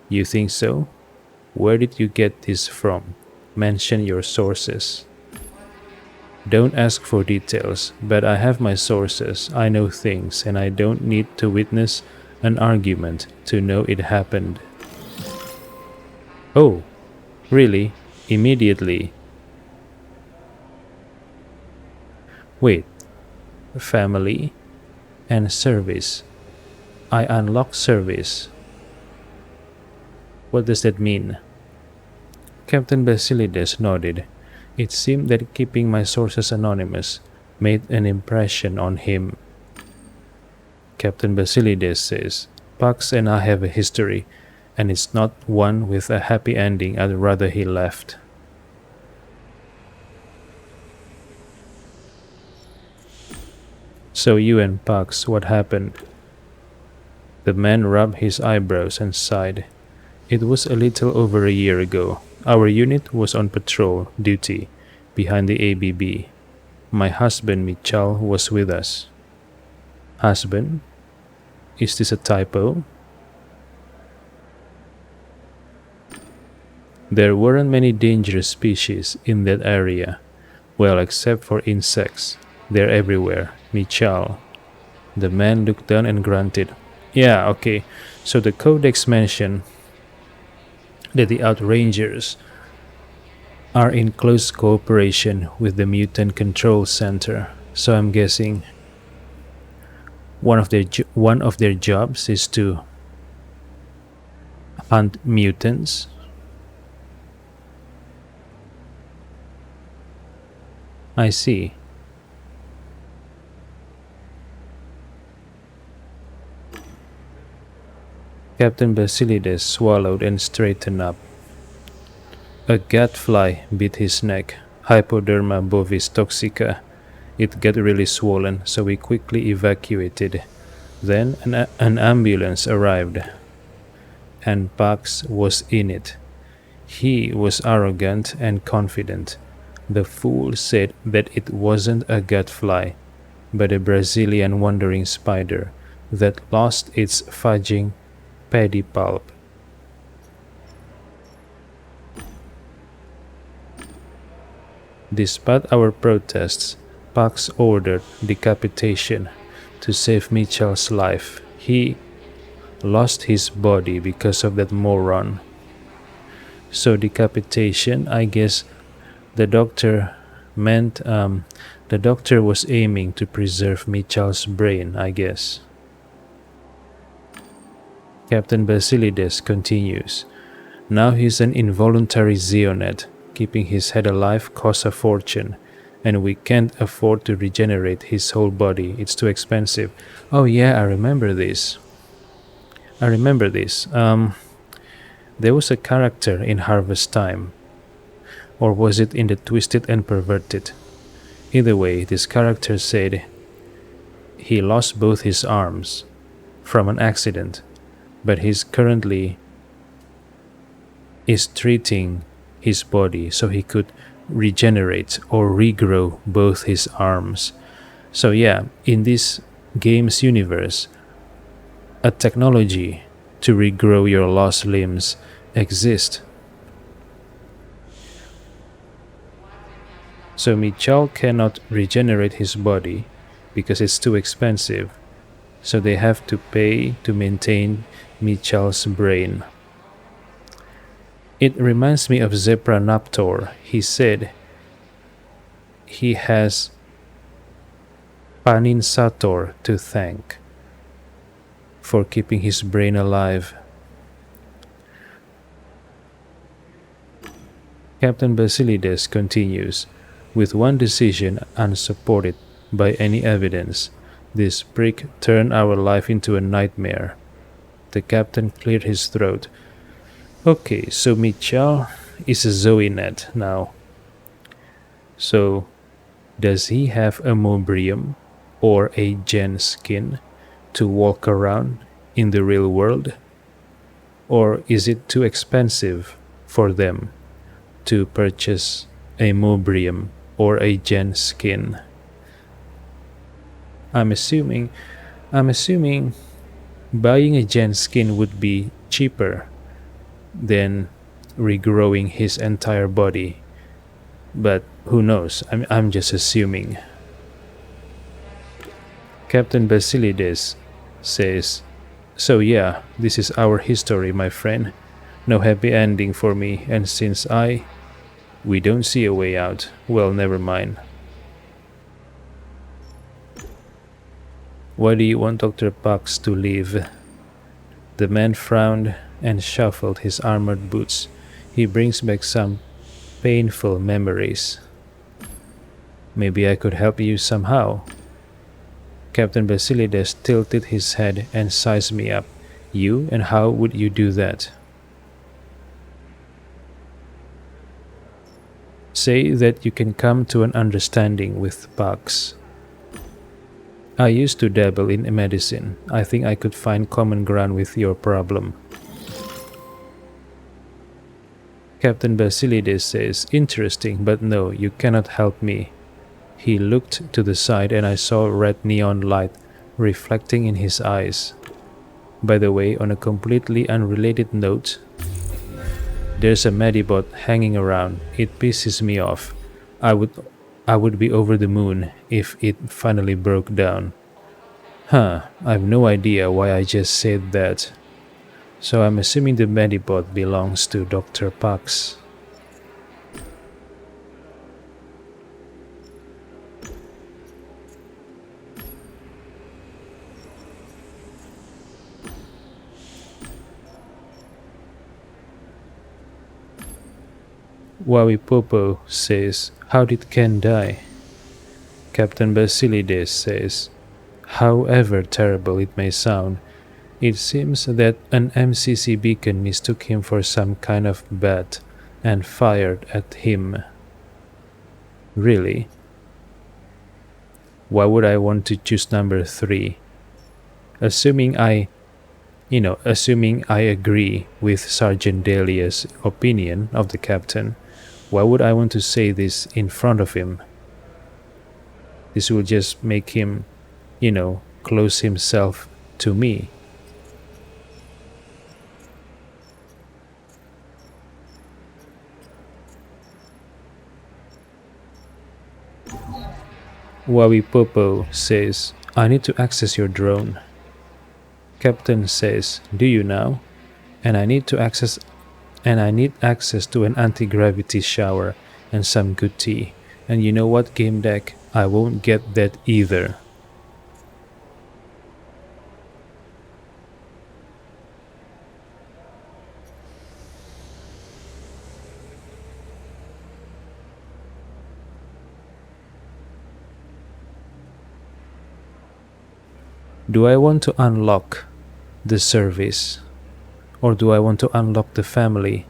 "You think so? Where did you get this from? Mention your sources." "Don't ask for details, but I have my sources. I know things, and I don't need to witness an argument to know it happened." "Oh, really? Immediately?" "Wait, family and service. I unlock service. What does that mean?" Captain Basilides nodded. It seemed that keeping my sources anonymous made an impression on him. Captain Basilides says, "Pax and I have a history, and it's not one with a happy ending. I'd rather he left." "So you and Pax, what happened?" The man rubbed his eyebrows and sighed. "It was a little over a year ago. Our unit was on patrol duty behind the ABB. My husband Michal was with us." "Husband? Is this a typo?" "There weren't many dangerous species in that area. Well, except for insects. They're everywhere. Michal." The man looked down and grunted. "Yeah, okay. So the Codex mentioned that the Outrangers are in close cooperation with the Mutant Control Center. So I'm guessing one of their jobs is to hunt mutants." "I see." Captain Basilides swallowed and straightened up. A gadfly bit his neck, Hypoderma bovis toxica. It got really swollen, so we quickly evacuated. Then an ambulance arrived, and Pax was in it. He was arrogant and confident. The fool said that it wasn't a gadfly, but a Brazilian wandering spider that lost its fudging pedipalp. Despite our protests, Pax ordered decapitation to save Mitchell's life. He lost his body because of that moron. So decapitation, I guess the doctor meant the doctor was aiming to preserve Mitchell's brain, I guess. Captain Basilides continues. Now he's an involuntary Xeonet. Keeping his head alive costs a fortune, and we can't afford to regenerate his whole body. It's too expensive. Oh yeah, I remember this. There was a character in Harvest Time. Or was it in the Twisted and Perverted? Either way, this character said he lost both his arms from an accident, but he's currently is treating his body so he could regenerate or regrow both his arms. So yeah, in this game's universe, a technology to regrow your lost limbs exists. So Michal cannot regenerate his body because it's too expensive. So they have to pay to maintain Michal's brain. It reminds me of Zebra Naptor. He said he has Panin Sator to thank for keeping his brain alive. Captain Basilides continues, with one decision unsupported by any evidence, this prick turned our life into a nightmare. The captain cleared his throat. Okay, so Michal is a Zoenet now. So, does he have a Mobrium or a Gen skin to walk around in the real world? Or is it too expensive for them to purchase a Mobrium or a Gen skin? I'm assuming buying a Gen skin would be cheaper than regrowing his entire body. But who knows? I'm just assuming. Captain Basilides says, so yeah, this is our history, my friend. No happy ending for me, and since we don't see a way out, well, never mind. Why do you want Dr. Pax to leave? The man frowned and shuffled his armored boots. He brings back some painful memories. Maybe I could help you somehow. Captain Basilides tilted his head and sized me up. You, and how would you do that? Say that you can come to an understanding with Pax. I used to dabble in medicine. I think I could find common ground with your problem. Captain Basilides says, interesting, but no, you cannot help me. He looked to the side and I saw red neon light reflecting in his eyes. By the way, on a completely unrelated note, there's a Medibot hanging around. It pisses me off. I would be over the moon if it finally broke down. I've no idea why I just said that. So I'm assuming the Medibot belongs to Dr. Pax. Wawipopo says, how did Ken die? Captain Basilides says, however terrible it may sound, It seems that an MCC beacon mistook him for some kind of bat and fired at him. Really? Why would I want to choose number 3? Assuming I agree with Sergeant Dahlia's opinion of the captain, why would I want to say this in front of him? This will just make him, close himself to me. Wawipopo says, I need to access your drone. Captain says, do you now? And I need access to an anti-gravity shower and some good tea. And you know what, Gamedec? I won't get that either. Do I want to unlock the service? Or do I want to unlock the family?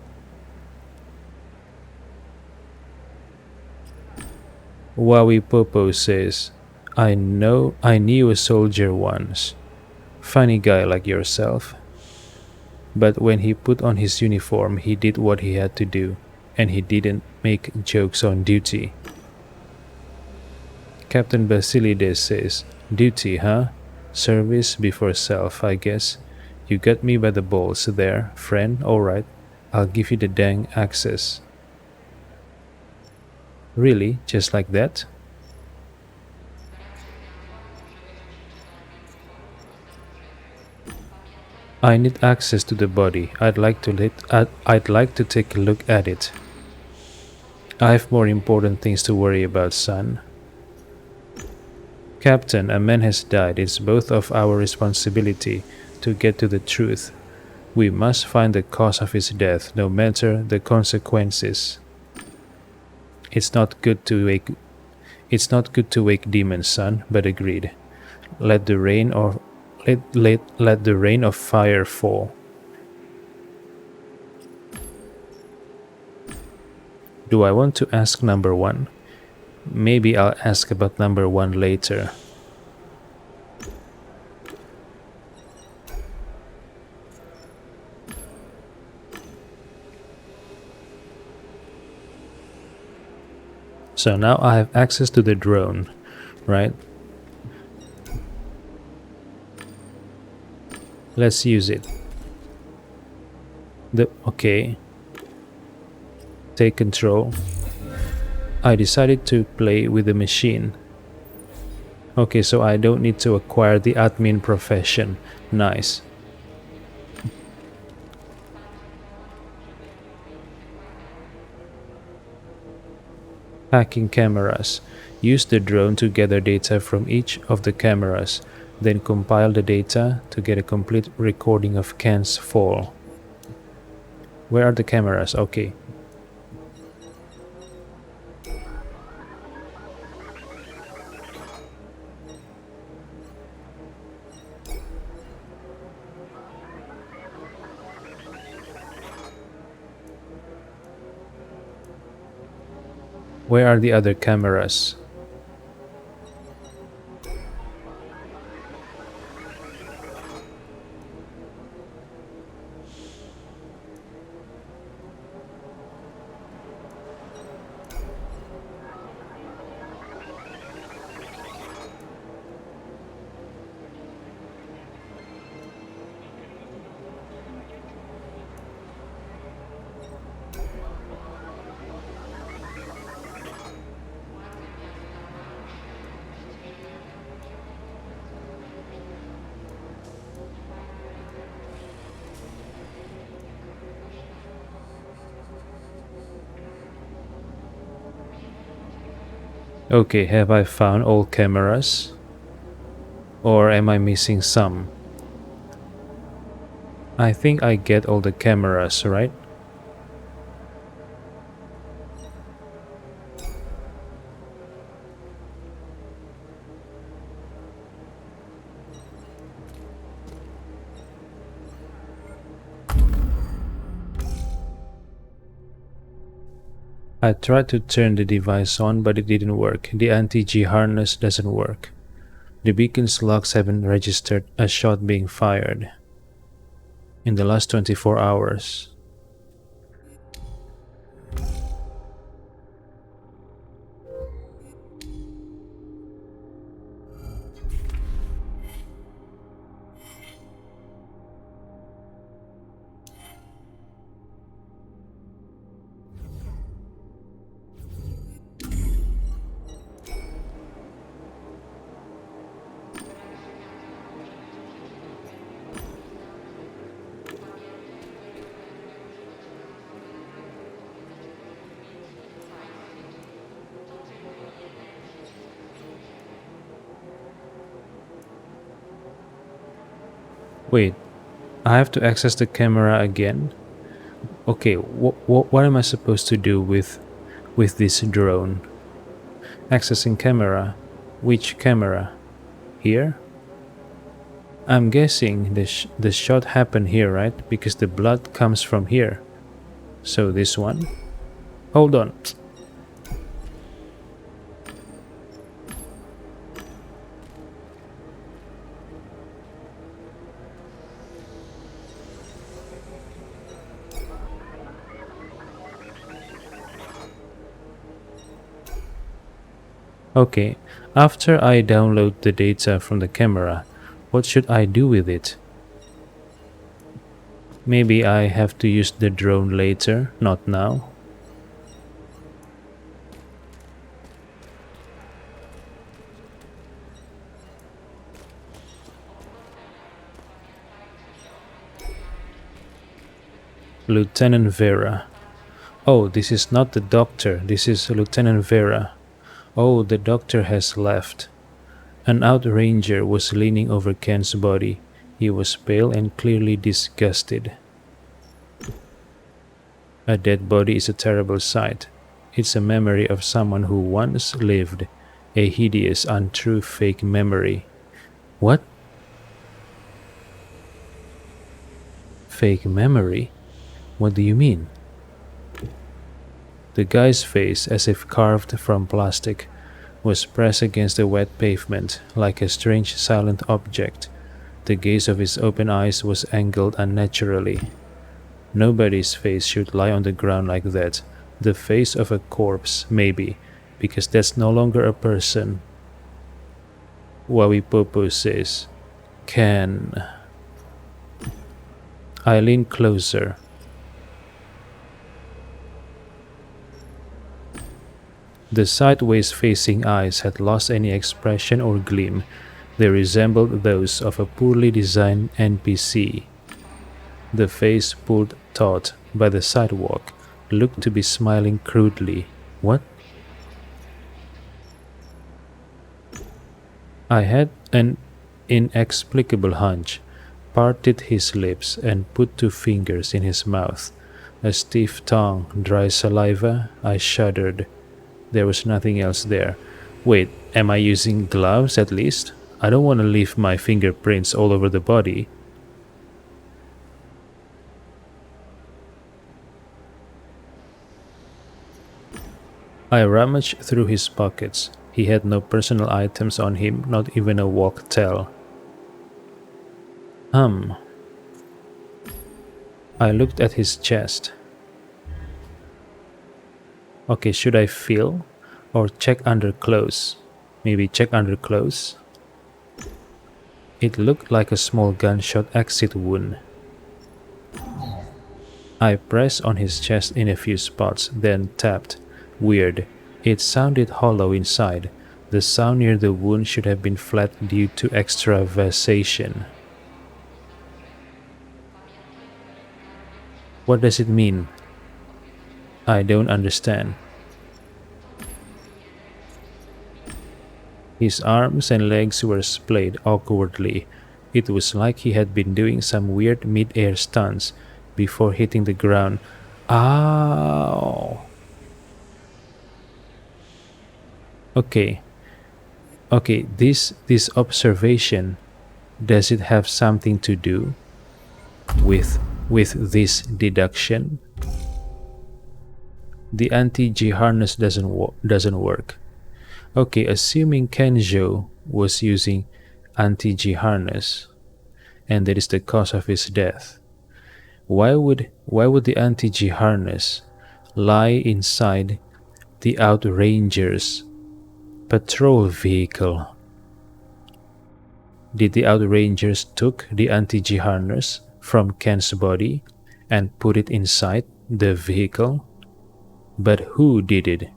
Wawipopo says, I knew a soldier once. Funny guy like yourself. But when he put on his uniform, he did what he had to do, and he didn't make jokes on duty. Captain Basilides says, duty, huh? Service before self, I guess. You got me by the balls there, friend. Alright, I'll give you the dang access. Really? Just like that? I need access to the body. I'd like to take a look at it. I have more important things to worry about, son. Captain, a man has died. It's both of our responsibility to get to the truth. We must find the cause of his death, no matter the consequences. It's not good to wake demons, son, but agreed. Let the rain of fire fall. Do I want to ask number 1? Maybe I'll ask about number 1 later. So now I have access to the drone, right? Let's use it. Okay. Take control. I decided to play with the machine. Okay, so I don't need to acquire the admin profession. Nice. Hacking cameras. Use the drone to gather data from each of the cameras, then compile the data to get a complete recording of Ken's fall. Where are the cameras? Okay. Where are the other cameras? Okay, have I found all cameras? Or am I missing some? I think I get all the cameras, right? I tried to turn the device on, but it didn't work. The anti-G harness doesn't work. The beacon's logs haven't registered a shot being fired in the last 24 hours. Wait, I have to access the camera again? Okay, what am I supposed to do with this drone? Accessing camera. Which camera? Here? I'm guessing the shot happened here, right? Because the blood comes from here. So this one? Hold on. Okay, after I download the data from the camera, what should I do with it? Maybe I have to use the drone later, not now. Lieutenant Vera. Oh, this is not the doctor, this is Lieutenant Vera. Oh, the doctor has left. An outranger was leaning over Ken's body. He was pale and clearly disgusted. A dead body is a terrible sight. It's a memory of someone who once lived. A hideous, untrue fake memory. What? Fake memory? What do you mean? The guy's face, as if carved from plastic, was pressed against the wet pavement like a strange silent object. The gaze of his open eyes was angled unnaturally. Nobody's face should lie on the ground like that. The face of a corpse, maybe, because that's no longer a person. Wawipopo says, Can. I leaned closer. The sideways facing eyes had lost any expression or gleam. They resembled those of a poorly designed NPC. The face pulled taut by the sidewalk looked to be smiling crudely. What? I had an inexplicable hunch, parted his lips and put two fingers in his mouth. A stiff tongue, dry saliva. I shuddered. There was nothing else there. Wait, am I using gloves at least? I don't want to leave my fingerprints all over the body. I rummaged through his pockets. He had no personal items on him, not even a walk-tell. I looked at his chest. Okay, should I feel or check under clothes? Maybe check under clothes. It looked like a small gunshot exit wound. I pressed on his chest in a few spots, then tapped. Weird. It sounded hollow inside. The sound near the wound should have been flat due to extravasation. What does it mean? I don't understand. His arms and legs were splayed awkwardly. It was like he had been doing some weird mid-air stunts before hitting the ground. Ow! Okay, this observation, does it have something to do with this deduction? The anti-G harness doesn't work. Okay, assuming Kenjo was using anti-G harness, and that is the cause of his death, why would the anti-G harness lie inside the Outranger's patrol vehicle? Did the Outrangers took the anti-G harness from Ken's body and put it inside the vehicle? But who did it?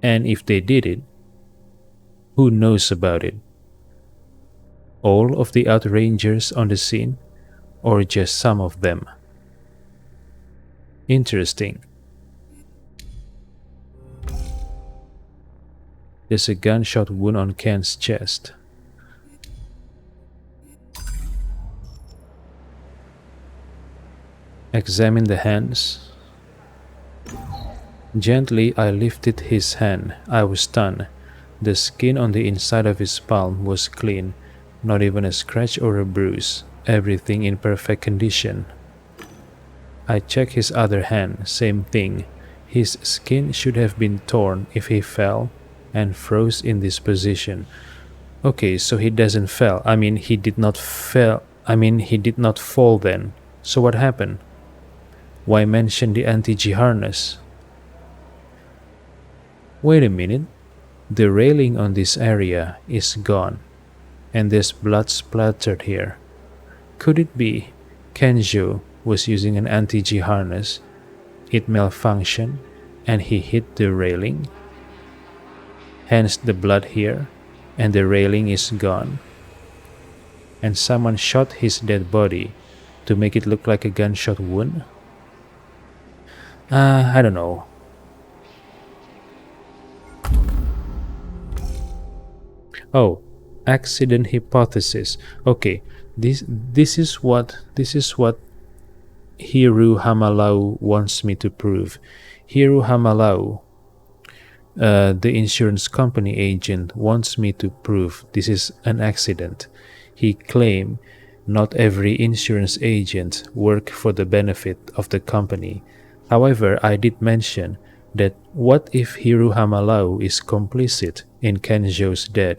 And if they did it, who knows about it? All of the Outrangers on the scene, or just some of them? Interesting. There's a gunshot wound on Ken's chest. Examine the hands. Gently, I lifted his hand. I was stunned. The skin on the inside of his palm was clean, not even a scratch or a bruise, everything in perfect condition. I checked his other hand, same thing. His skin should have been torn if he fell and froze in this position. Okay, so he doesn't fell. He did not fall then. So what happened? Why mention the anti-G harness? Wait a minute. The railing on this area is gone, and there's blood splattered here. Could it be Kenjo was using an anti-G harness? It malfunctioned, and he hit the railing. Hence the blood here, and the railing is gone. And someone shot his dead body to make it look like a gunshot wound? I don't know. Oh, accident hypothesis. Okay, this is what Hiru Hamalau wants me to prove. Hiru Hamalau, the insurance company agent, wants me to prove this is an accident. He claimed not every insurance agent work for the benefit of the company. However, I did mention that what if Hiru Hamalau is complicit in Kenjo's death?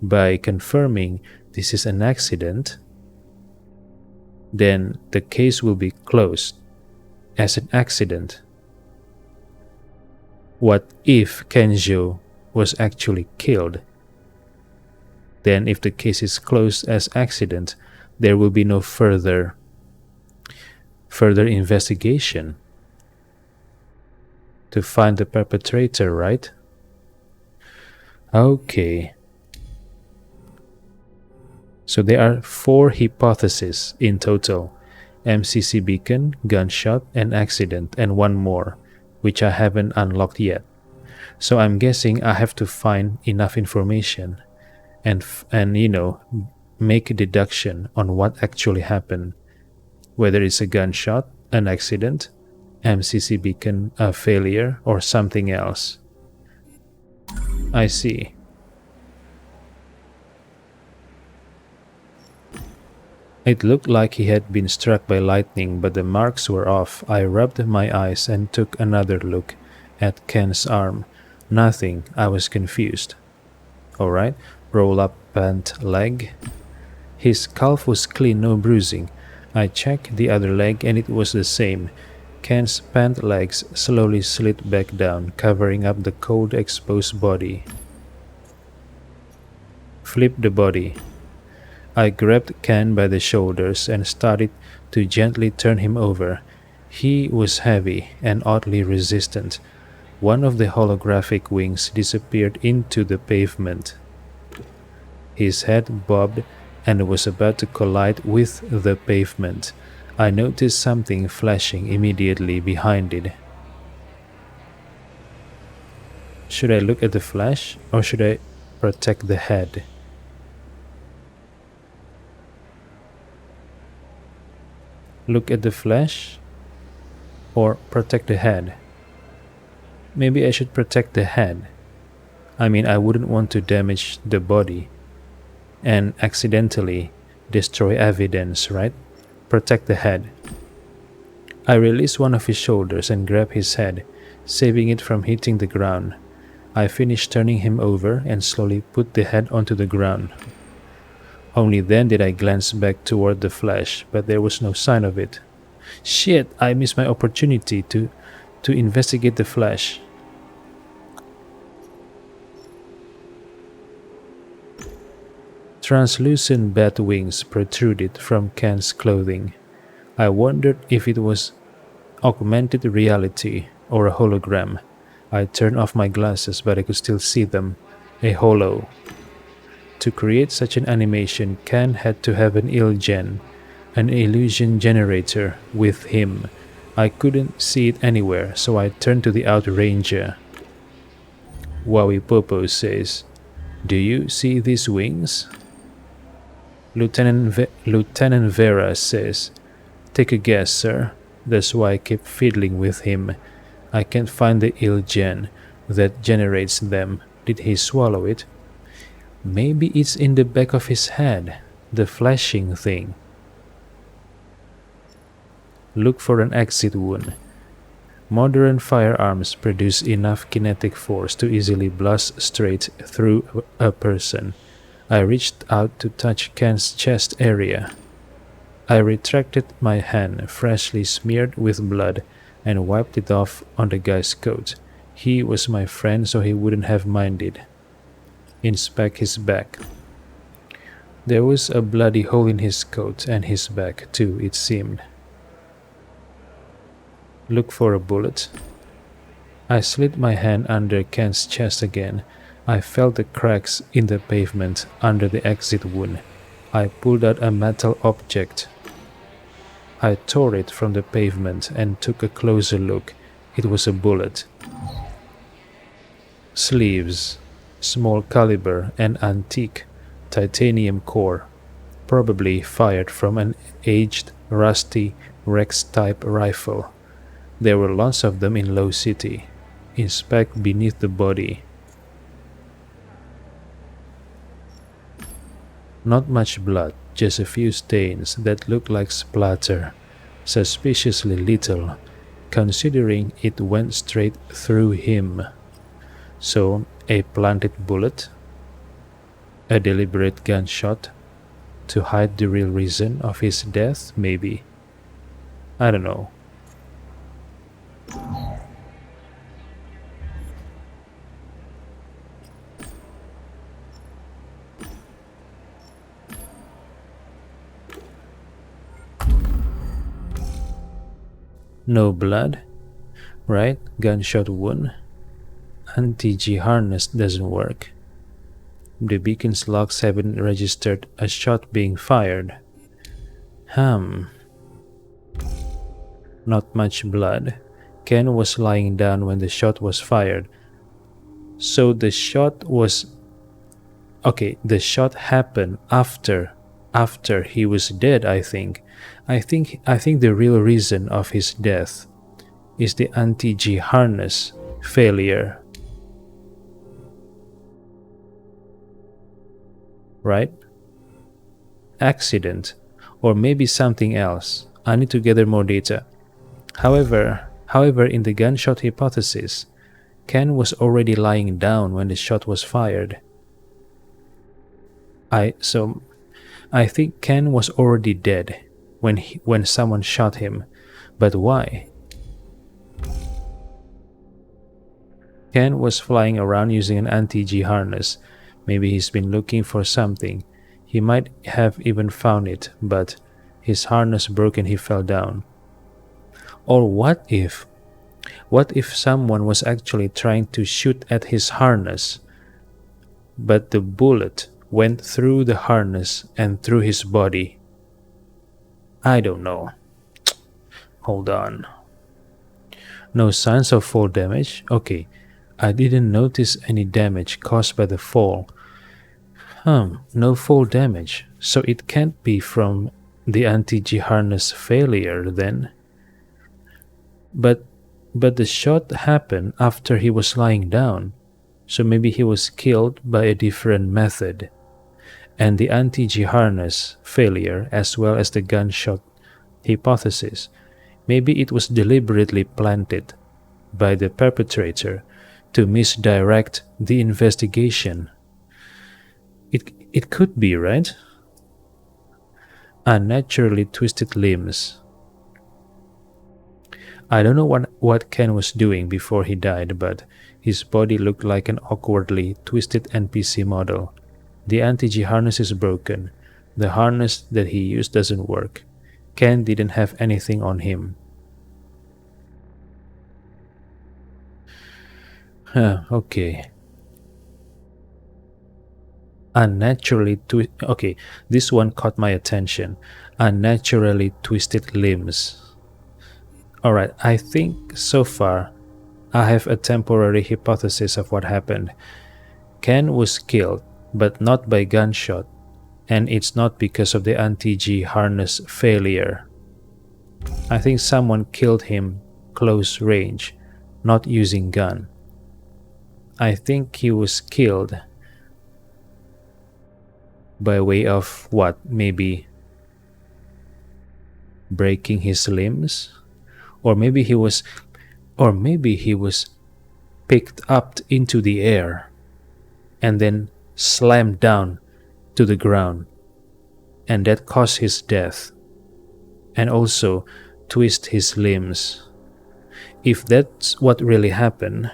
By confirming this is an accident, then the case will be closed as an accident. What if Kenjo was actually killed? Then if the case is closed as accident, there will be no further investigation to find the perpetrator, right? Okay. So there are 4 hypotheses in total: MCC beacon, gunshot, and accident, and one more, which I haven't unlocked yet. So I'm guessing I have to find enough information and make a deduction on what actually happened, whether it's a gunshot, an accident, MCC beacon a failure, or something else. I see. It looked like he had been struck by lightning, but the marks were off. I rubbed my eyes and took another look at Ken's arm. Nothing. I was confused. Alright, roll up pant leg. His calf was clean, no bruising. I checked the other leg and it was the same. Ken's pant legs slowly slid back down, covering up the cold, exposed body. Flip the body. I grabbed Ken by the shoulders and started to gently turn him over. He was heavy and oddly resistant. One of the holographic wings disappeared into the pavement. His head bobbed and was about to collide with the pavement. I noticed something flashing immediately behind it. Should I look at the flash or should I protect the head? Look at the flash or protect the head? Maybe I should protect the head. I wouldn't want to damage the body and accidentally destroy evidence, right? Protect the head. I released one of his shoulders and grabbed his head, saving it from hitting the ground. I finished turning him over and slowly put the head onto the ground. Only then did I glance back toward the flash, but there was no sign of it. Shit, I missed my opportunity to investigate the flash. Translucent bat wings protruded from Ken's clothing. I wondered if it was augmented reality or a hologram. I turned off my glasses, but I could still see them. A holo. To create such an animation, Ken had to have an ilgen, an illusion generator, with him. I couldn't see it anywhere, so I turned to the Outranger. Wowie Popo says, "Do you see these wings?" Lieutenant Vera says, "Take a guess, sir." That's why I keep fiddling with him. I can't find the ilgen that generates them. Did he swallow it? Maybe it's in the back of his head, the flashing thing. Look for an exit wound. Modern firearms produce enough kinetic force to easily blast straight through a person. I reached out to touch Ken's chest area. I retracted my hand, freshly smeared with blood, and wiped it off on the guy's coat. He was my friend, so he wouldn't have minded. Inspect his back. There was a bloody hole in his coat and his back, too, it seemed. Look for a bullet. I slid my hand under Ken's chest again. I felt the cracks in the pavement under the exit wound. I pulled out a metal object. I tore it from the pavement and took a closer look. It was a bullet. Sleeves, small caliber and antique, titanium core, probably fired from an aged, rusty Rex-type rifle. There were lots of them in Low City. Inspect beneath the body. Not much blood, just a few stains that looked like splatter. Suspiciously little, considering it went straight through him. So, a planted bullet? A deliberate gunshot? To hide the real reason of his death, maybe? I don't know. No blood? Right, gunshot wound. Anti-G harness doesn't work. The beacon's locks haven't registered a shot being fired. Not much blood. Ken was lying down when the shot was fired. So the shot was... Okay, the shot happened after he was dead, I think. I think the real reason of his death is the anti-G harness failure. Right? Accident, or maybe something else. I need to gather more data. However, in the gunshot hypothesis, Ken was already lying down when the shot was fired. I think Ken was already dead when someone shot him. But why? Ken was flying around using an anti-G harness. Maybe he's been looking for something. He might have even found it, but his harness broke and he fell down. Or what if someone was actually trying to shoot at his harness, but the bullet went through the harness and through his body? I don't know. Hold on. No signs of fall damage? Okay, I didn't notice any damage caused by the fall. No fall damage, so it can't be from the anti-G harness failure then. But the shot happened after he was lying down, so maybe he was killed by a different method. And the anti-G harness failure, as well as the gunshot hypothesis, Maybe it was deliberately planted by the perpetrator to misdirect the investigation. It could be, right? Unnaturally twisted limbs. I don't know what Ken was doing before he died, but his body looked like an awkwardly twisted NPC model. The anti-G harness is broken. The harness that he used doesn't work. Ken didn't have anything on him. Okay. Okay, this one caught my attention. Unnaturally twisted limbs. Alright, I think so far I have a temporary hypothesis of what happened. Ken was killed, but not by gunshot, and it's not because of the anti-G harness failure. I think someone killed him close range, not using gun. I think he was killed by way of what? Maybe breaking his limbs? Or maybe he was picked up into the air and then slammed down to the ground, and that caused his death, and also twist his limbs. If that's what really happened,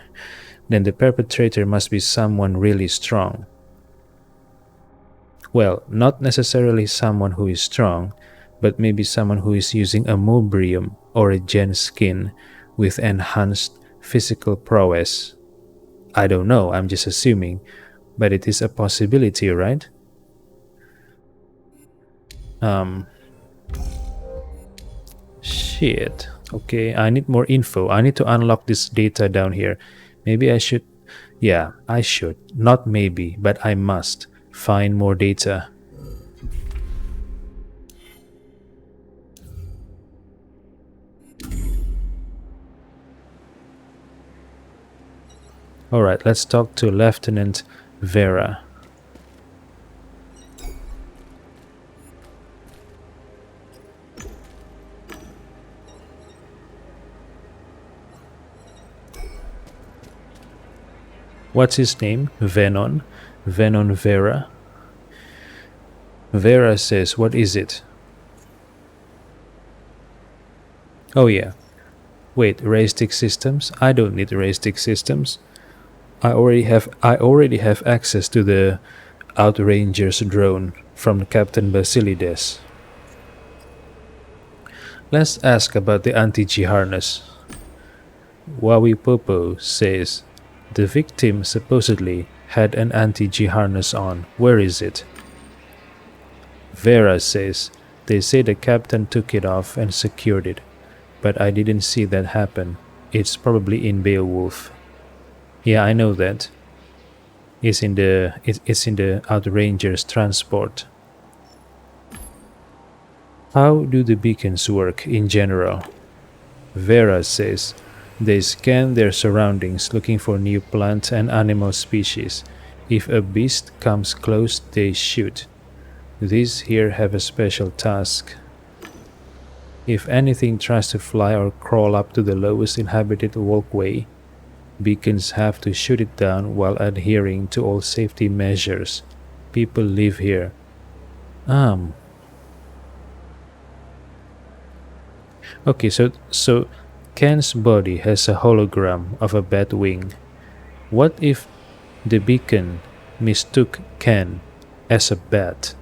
then the perpetrator must be someone really strong. Well, not necessarily someone who is strong, but maybe someone who is using a mobrium or a gen skin with enhanced physical prowess. I don't know, I'm just assuming, but it is a possibility, right? Shit. Okay, I need more info. I need to unlock this data down here. Maybe I should... Yeah, I should. Not maybe, but I must find more data. Alright, let's talk to Lieutenant Vera. What's his name? Venon? Venon Vera? Vera says, what is it? Oh yeah. Wait, ray-stick systems? I don't need ray-stick systems. I already have access to the Outranger's drone from Captain Basilides. Let's ask about the anti-G harness. Wawipopo says, the victim supposedly had an anti-G harness on. Where is it? Vera says, they say the captain took it off and secured it, but I didn't see that happen. It's probably in Beowulf. Yeah, I know that. It's in the Outranger's transport. How do the beacons work in general? Vera says they scan their surroundings looking for new plant and animal species. If a beast comes close, they shoot. These here have a special task. If anything tries to fly or crawl up to the lowest inhabited walkway, beacons have to shoot it down while adhering to all safety measures. People live here. Okay, so Ken's body has a hologram of a bat wing. What if the beacon mistook Ken as a bat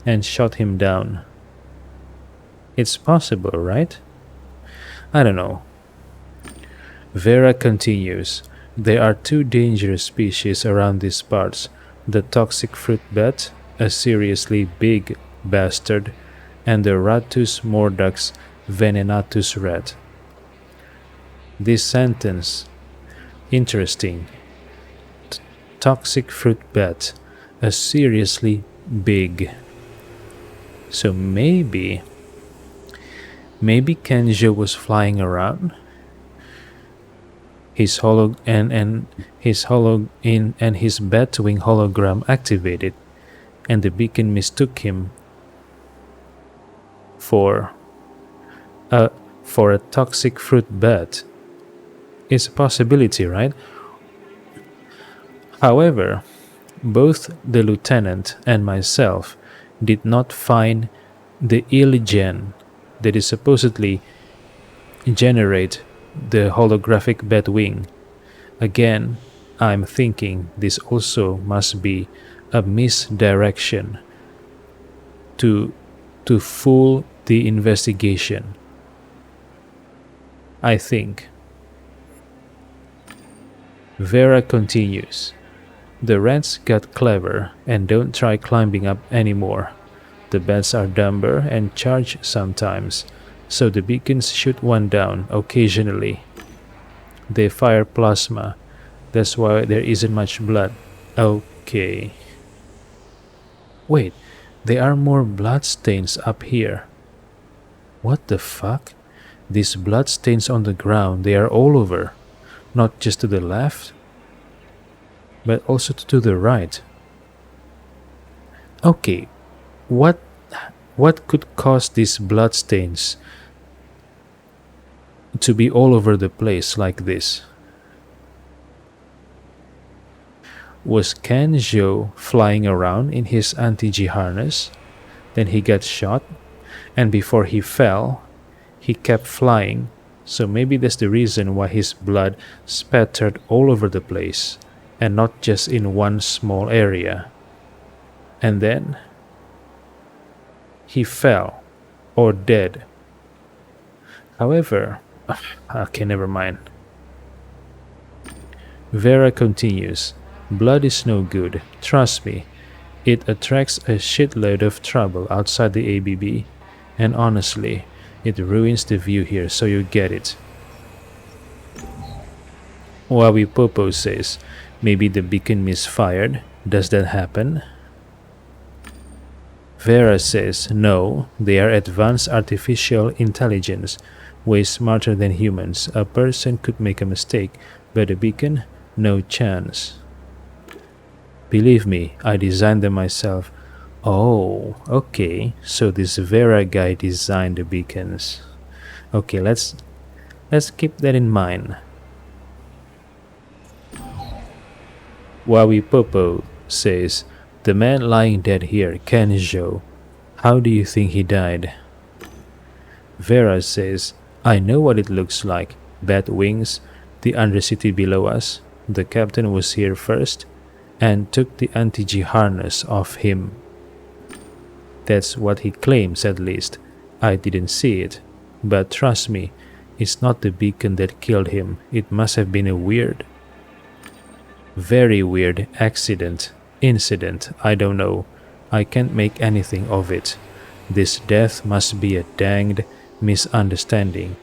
and shot him down? It's possible, right? I don't know. Vera continues, there are two dangerous species around these parts, the toxic fruit bat, a seriously big bastard, and the Ratus mordax venenatus rat. This sentence, interesting. Toxic fruit bat, a seriously big. So maybe Kenjo was flying around. His his Batwing hologram activated, and the beacon mistook him for uh, for a toxic fruit bat. It's a possibility, right? However, both the lieutenant and myself did not find the illusion that is supposedly generate the holographic bat wing. Again, I'm thinking this also must be a misdirection to fool the investigation. I think. Vera continues. The rats got clever and don't try climbing up anymore. The bats are dumber and charge sometimes, so the beacons shoot one down occasionally. They fire plasma, that's why there isn't much blood. Okay. Wait, there are more bloodstains up here. What the fuck? These bloodstains on the ground, they are all over. Not just to the left, but also to the right. Okay, what could cause these bloodstains to be all over the place like this? Was Kanjo flying around in his anti-G harness? Then he got shot, and before he fell, he kept flying, so maybe that's the reason why his blood spattered all over the place, and not just in one small area. And then he fell, or dead. However, okay, never mind. Vera continues. Blood is no good, trust me. It attracts a shitload of trouble outside the ABB, and honestly, it ruins the view here, so you get it. Wawi Popo says, maybe the beacon misfired. Does that happen? Vera says, no, they are advanced artificial intelligence, way smarter than humans. A person could make a mistake, but a beacon, no chance. Believe me, I designed them myself. Oh, okay, so this Vera guy designed the beacons. Okay, let's keep that in mind. Wawi Popo says, the man lying dead here, Kenjo, how do you think he died? Vera says, I know what it looks like. Bat wings, the Undercity below us. The captain was here first and took the anti-G harness off him. That's what he claims, at least. I didn't see it, but trust me, it's not the beacon that killed him. It must have been a weird, very weird incident, I don't know. I can't make anything of it. This death must be a danged misunderstanding.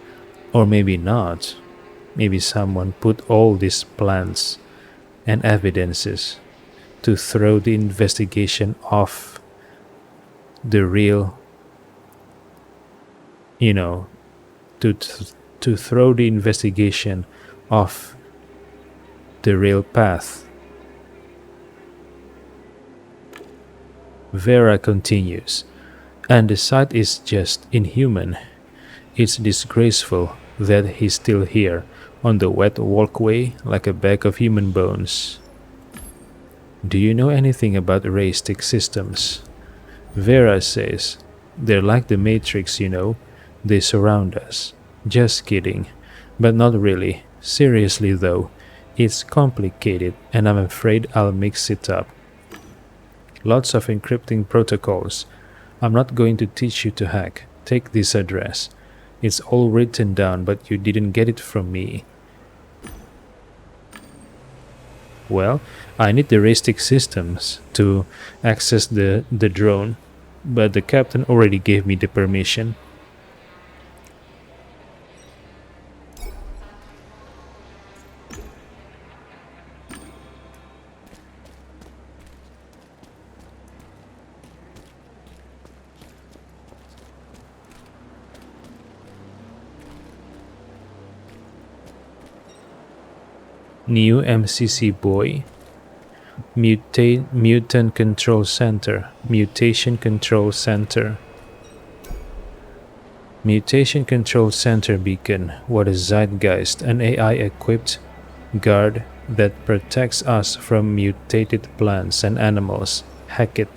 Or maybe not. Maybe someone put all these plans and evidences to throw the investigation off the real, to throw the investigation off the real path. Vera continues, and the sight is just inhuman. It's disgraceful that he's still here on the wet walkway like a bag of human bones. Do you know anything about ray-stick systems? Vera says, they're like the Matrix, They surround us. Just kidding. But not really. Seriously though, it's complicated and I'm afraid I'll mix it up. Lots of encrypting protocols. I'm not going to teach you to hack. Take this address. It's all written down, but you didn't get it from me. Well, I need the ray-stick systems to access the drone, but the captain already gave me the permission. New MCC boy. Mutant Control Center. Mutation Control Center. Mutation Control Center Beacon. What is Zeitgeist? An AI-equipped guard that protects us from mutated plants and animals. Hack it.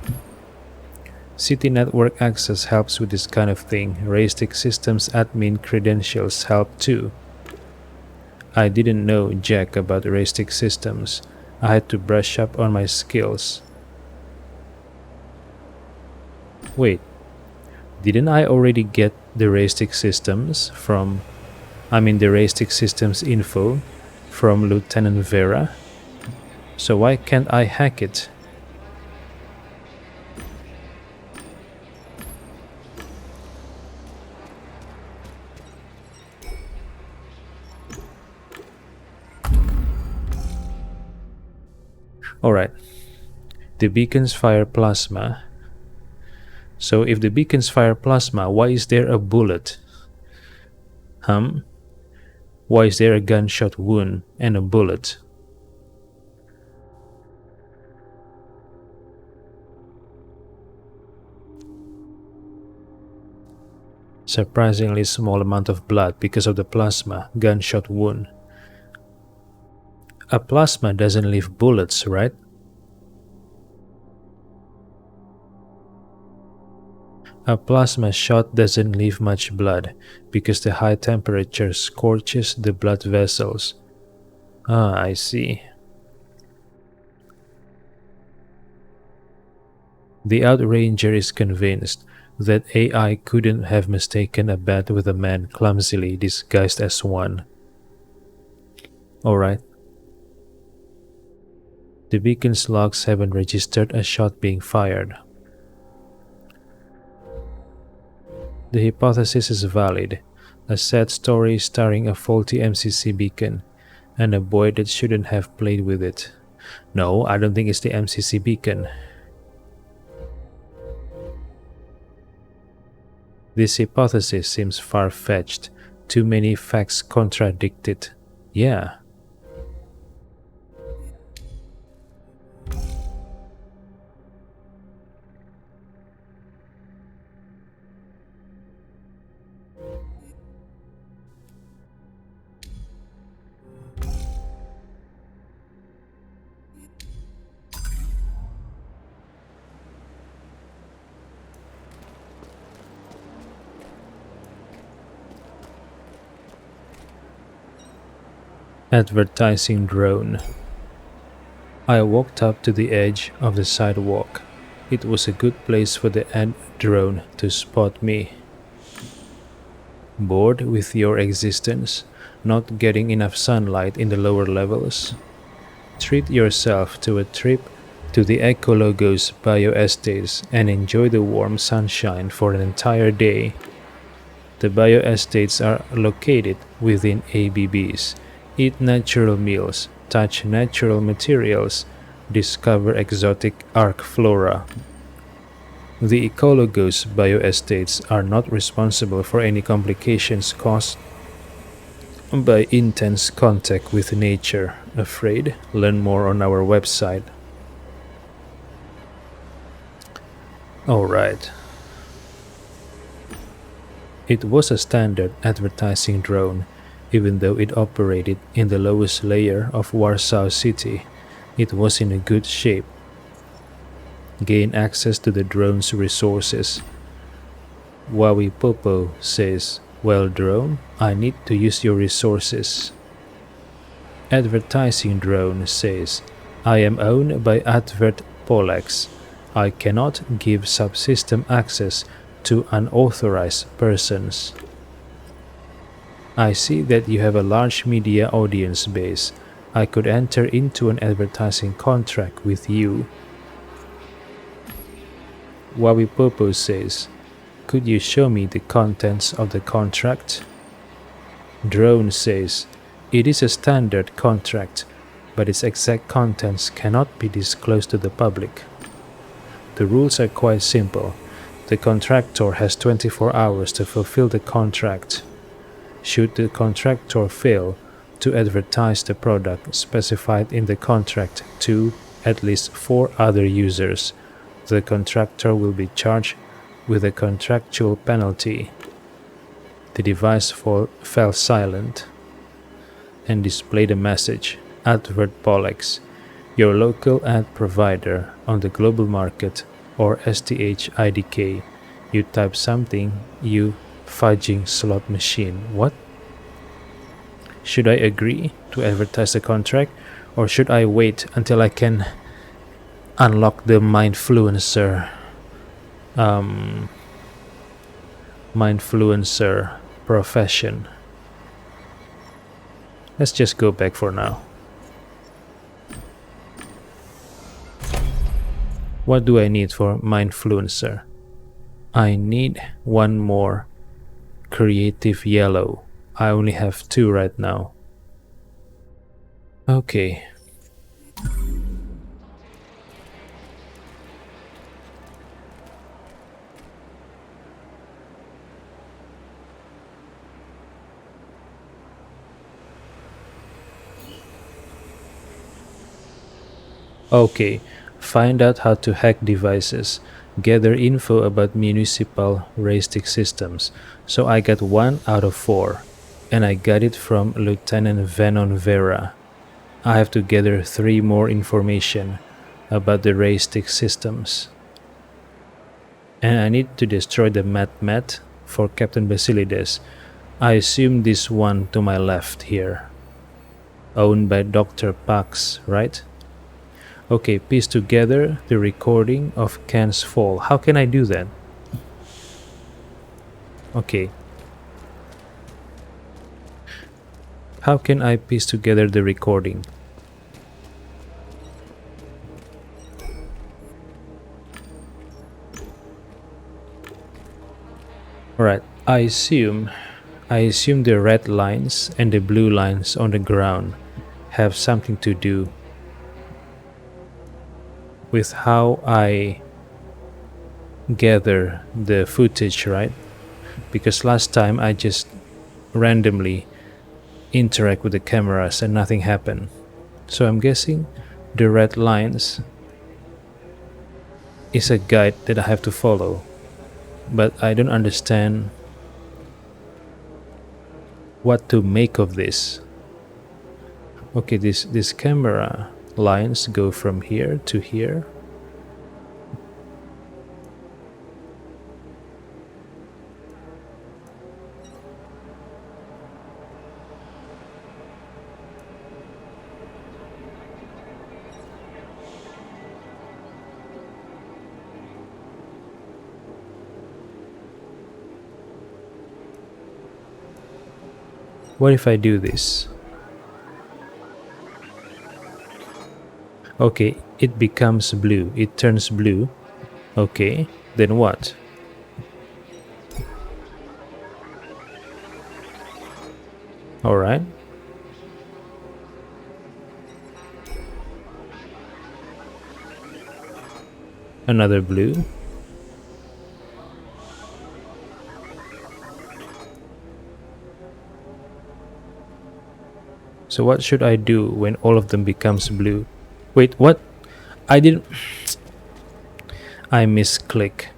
City network access helps with this kind of thing. Raistic Systems admin credentials help too. I didn't know jack about Raistic Systems. I had to brush up on my skills. Wait, didn't I already get the Raistic Systems the Raistic Systems info from Lieutenant Vera? So why can't I hack it? Alright. The beacons fire plasma. So if the beacons fire plasma, why is there a bullet? Why is there a gunshot wound and a bullet? Surprisingly small amount of blood because of the plasma gunshot wound. A plasma doesn't leave bullets, right? A plasma shot doesn't leave much blood because the high temperature scorches the blood vessels. Ah, I see. The Outranger is convinced that AI couldn't have mistaken a bat with a man clumsily disguised as one. Alright. The beacon's logs haven't registered a shot being fired. The hypothesis is valid. A sad story starring a faulty MCC beacon and a boy that shouldn't have played with it. No, I don't think it's the MCC beacon. This hypothesis seems far-fetched. Too many facts contradict it. Yeah. Advertising drone. I walked up to the edge of the sidewalk. It was a good place for the ad drone to spot me. Bored with your existence? Not getting enough sunlight in the lower levels? Treat yourself to a trip to the Ecologos bioestates and enjoy the warm sunshine for an entire day. The bioestates are located within ABBs. Eat natural meals, touch natural materials, discover exotic arc flora. The Ecologos bioestates are not responsible for any complications caused by intense contact with nature. Afraid? Learn more on our website. Alright. It was a standard advertising drone. Even though it operated in the lowest layer of Warsaw City, it was in a good shape. Gain access to the drone's resources. Wawi Popo says, "Well, drone, I need to use your resources." Advertising drone says, "I am owned by Advert Polex. I cannot give subsystem access to unauthorized persons." I see that you have a large media audience base. I could enter into an advertising contract with you. Wawi Popo says, "Could you show me the contents of the contract?" Drone says, "It is a standard contract, but its exact contents cannot be disclosed to the public. The rules are quite simple. The contractor has 24 hours to fulfill the contract. Should the contractor fail to advertise the product specified in the contract to at least 4 other users, the contractor will be charged with a contractual penalty." The device fell silent and displayed a message. Advert Polex, your local ad provider on the global market, or STHIDK. You type something, you fudging slot machine. What? Should I agree to advertise the contract, or should I wait until I can unlock the mindfluencer profession? Let's just go back for now. What do I need for mindfluencer? I need one more creative yellow. I only have 2 right now. Okay. Okay, find out how to hack devices, gather info about municipal raistic systems. So I got 1 out of 4, and I got it from Lieutenant Venon Vera. I have to gather 3 more information about the raistic systems. And I need to destroy the Mat for Captain Basilides. I assume this one to my left here. Owned by Dr. Pax, right? Okay, piece together the recording of Ken's fall. How can I do that? Okay. How can I piece together the recording? Alright, I assume the red lines and the blue lines on the ground have something to do with how I gather the footage, right? Because last time I just randomly interact with the cameras and nothing happened. So I'm guessing the red lines is a guide that I have to follow. But I don't understand what to make of this. Okay, this camera lines go from here to here. What if I do this? Okay, it becomes blue. It turns blue. Okay, then what? Alright. Another blue. So what should I do when all of them becomes blue? Wait, what? I didn't... I misclick.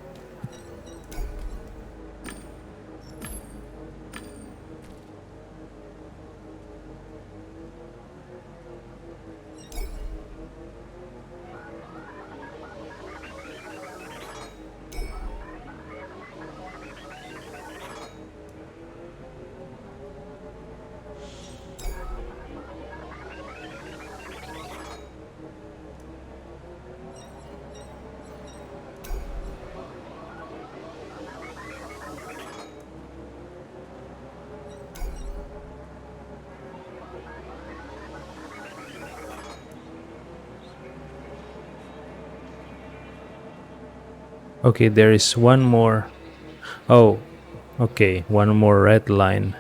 Okay, there is one more. Oh, okay, one more red line.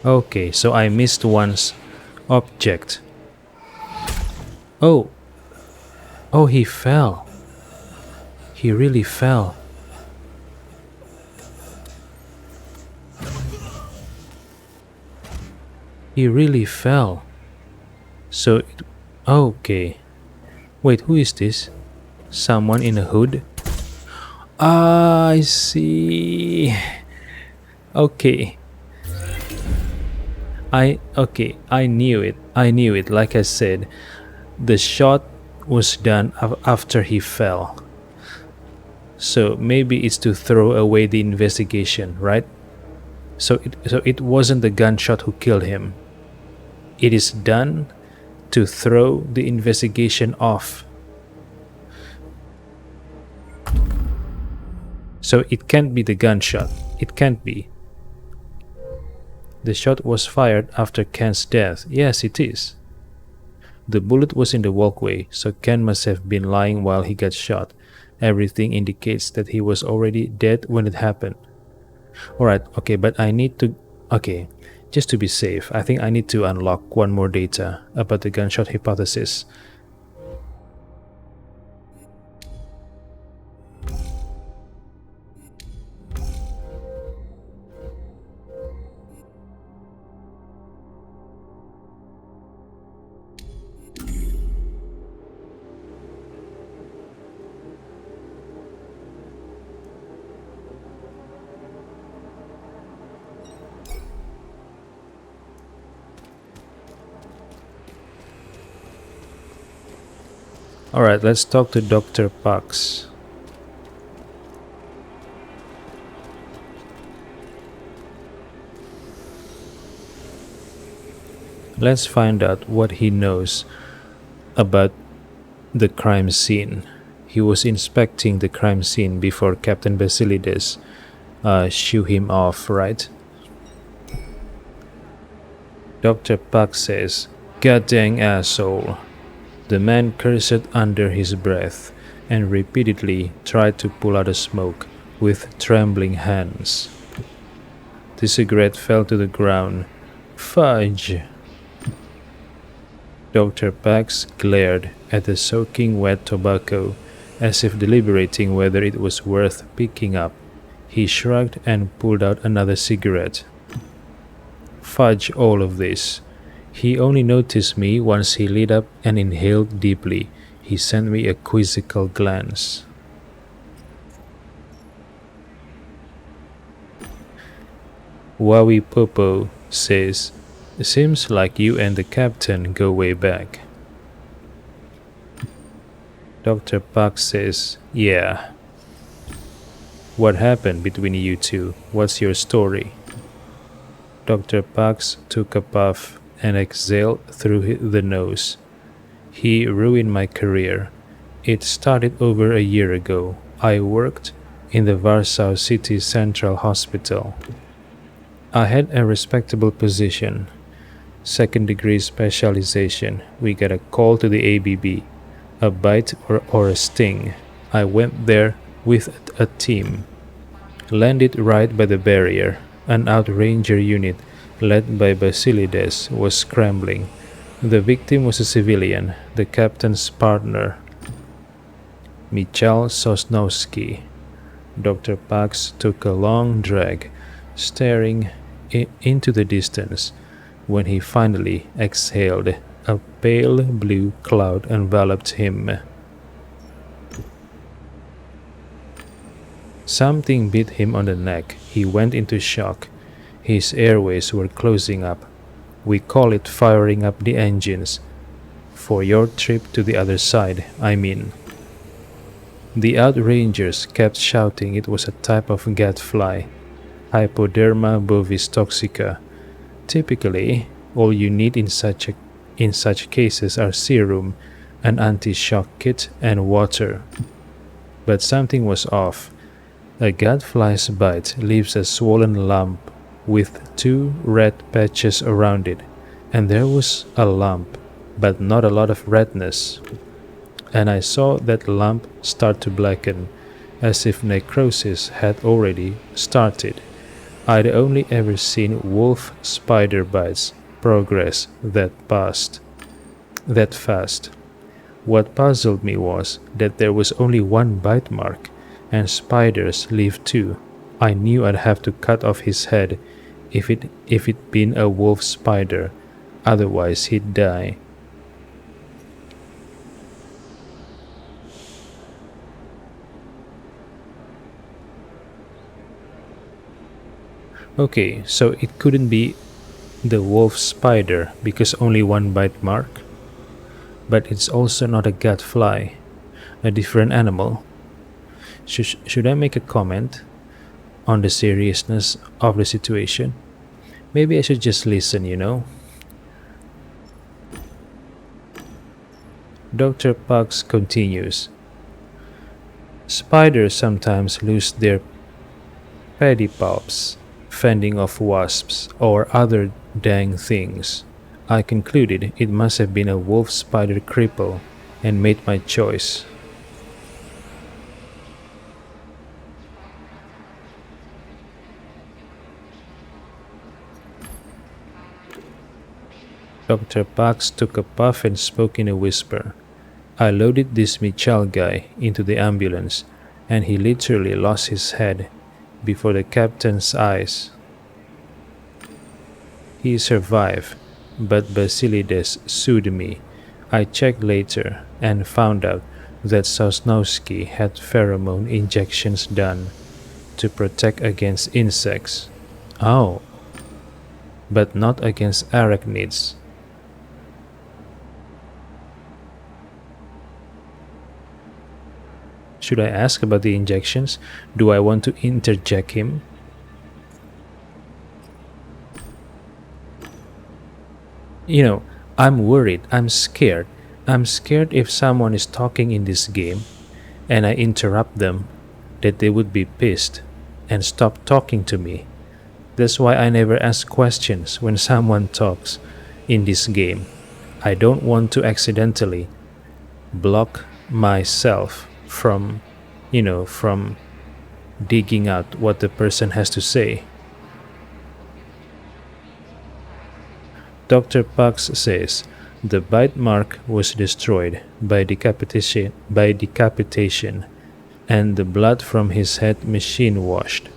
Okay, so I missed one's object. Oh. Oh, he fell. He really fell. He really fell. So, okay. Wait, who is this? Someone in a hood? I see. Okay. I knew it. I knew it. Like I said, the shot was done after he fell. So maybe it's to throw away the investigation, right? So it wasn't the gunshot who killed him. It is done to throw the investigation off. So it can't be the gunshot. It can't be. The shot was fired after Ken's death. Yes, it is. The bullet was in the walkway, so Ken must have been lying while he got shot. Everything indicates that he was already dead when it happened. Alright, okay, but I need to... Okay, just to be safe, I think I need to unlock one more data about the gunshot hypothesis. Alright, let's talk to Dr. Pax. Let's find out what he knows about the crime scene. He was inspecting the crime scene before Captain Basilides shoo him off, right? Dr. Pax says, "God dang asshole." The man cursed under his breath and repeatedly tried to pull out the smoke with trembling hands. The cigarette fell to the ground. Fudge! Dr. Pax glared at the soaking wet tobacco as if deliberating whether it was worth picking up. He shrugged and pulled out another cigarette. Fudge all of this. He only noticed me once he lit up and inhaled deeply. He sent me a quizzical glance. Wawi Popo says, "Seems like you and the captain go way back." Dr. Park says, "Yeah." "What happened between you two? What's your story?" Dr. Parks took a puff and exhaled through the nose. "He ruined my career. It started over a year ago. I worked in the Warsaw City Central Hospital. I had a respectable position, second-degree specialization. We got a call to the ABB, a bite or a sting. I went there with a team, landed right by the barrier. An outranger unit led by Basilides was scrambling. The victim was a civilian, the captain's partner, Michal Sosnowski." Dr. Pax took a long drag, staring into the distance. When he finally exhaled, a pale blue cloud enveloped him. Something bit him on the neck. He went into shock. His airways were closing up. "We call it firing up the engines. For your trip to the other side, I mean." The outrangers kept shouting it was a type of gadfly, Hypoderma bovis toxica. Typically, all you need in such cases are serum, an anti-shock kit, and water. But something was off. A gadfly's bite leaves a swollen lump with 2 red patches around it, and there was a lump, but not a lot of redness. And I saw that lump start to blacken, as if necrosis had already started. I'd only ever seen wolf spider bites progress that fast. What puzzled me was that there was only one bite mark, and spiders leave 2. I knew I'd have to cut off his head if it'd been a wolf spider, otherwise he'd die. Okay, so it couldn't be the wolf spider because only one bite mark, but it's also not a gadfly, a different animal. Should I make a comment on the seriousness of the situation? Maybe I should just listen. Dr. Pugs continues. Spiders sometimes lose their pedipalps fending off wasps or other dang things. I concluded it must have been a wolf spider cripple and made my choice. Dr. Pax took a puff and spoke in a whisper. I loaded this Michal guy into the ambulance, and he literally lost his head before the captain's eyes. He survived, but Basilides sued me. I checked later and found out that Sosnowski had pheromone injections done to protect against insects. Oh, but not against arachnids. Should I ask about the injections? Do I want to interject him? You know, I'm worried. I'm scared. I'm scared if someone is talking in this game and I interrupt them, that they would be pissed and stop talking to me. That's why I never ask questions when someone talks in this game. I don't want to accidentally block myself from digging out what the person has to say. Dr. Pax says the bite mark was destroyed by decapitation and the blood from his head machine washed.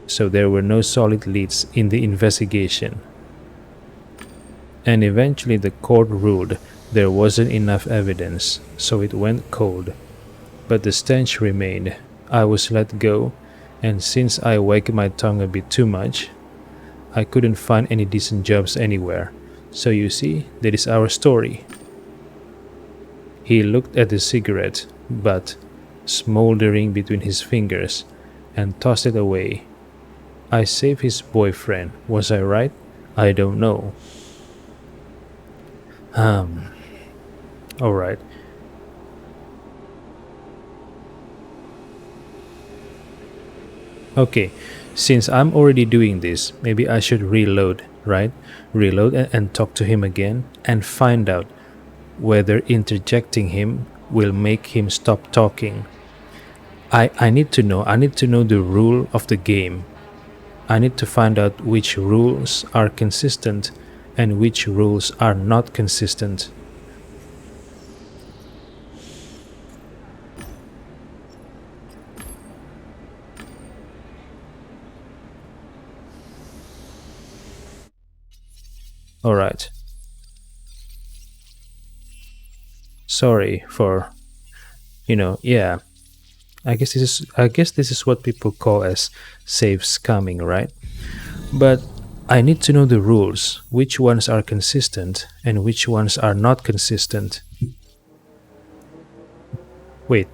So there were no solid leads in the investigation. And eventually the court ruled there wasn't enough evidence, so it went cold. But the stench remained. I was let go, and since I wagged my tongue a bit too much, I couldn't find any decent jobs anywhere. So you see, that is our story. He looked at the cigarette, butt smoldering between his fingers, and tossed it away. I saved his boyfriend, was I right? I don't know. Alright. Okay, since I'm already doing this, maybe I should reload, right? Reload and talk to him again and find out whether interjecting him will make him stop talking. I need to know. I need to know the rule of the game. I need to find out which rules are consistent and which rules are not consistent. Alright. Sorry for yeah. I guess this is what people call as safe scamming, right? But I need to know the rules, which ones are consistent and which ones are not consistent. Wait,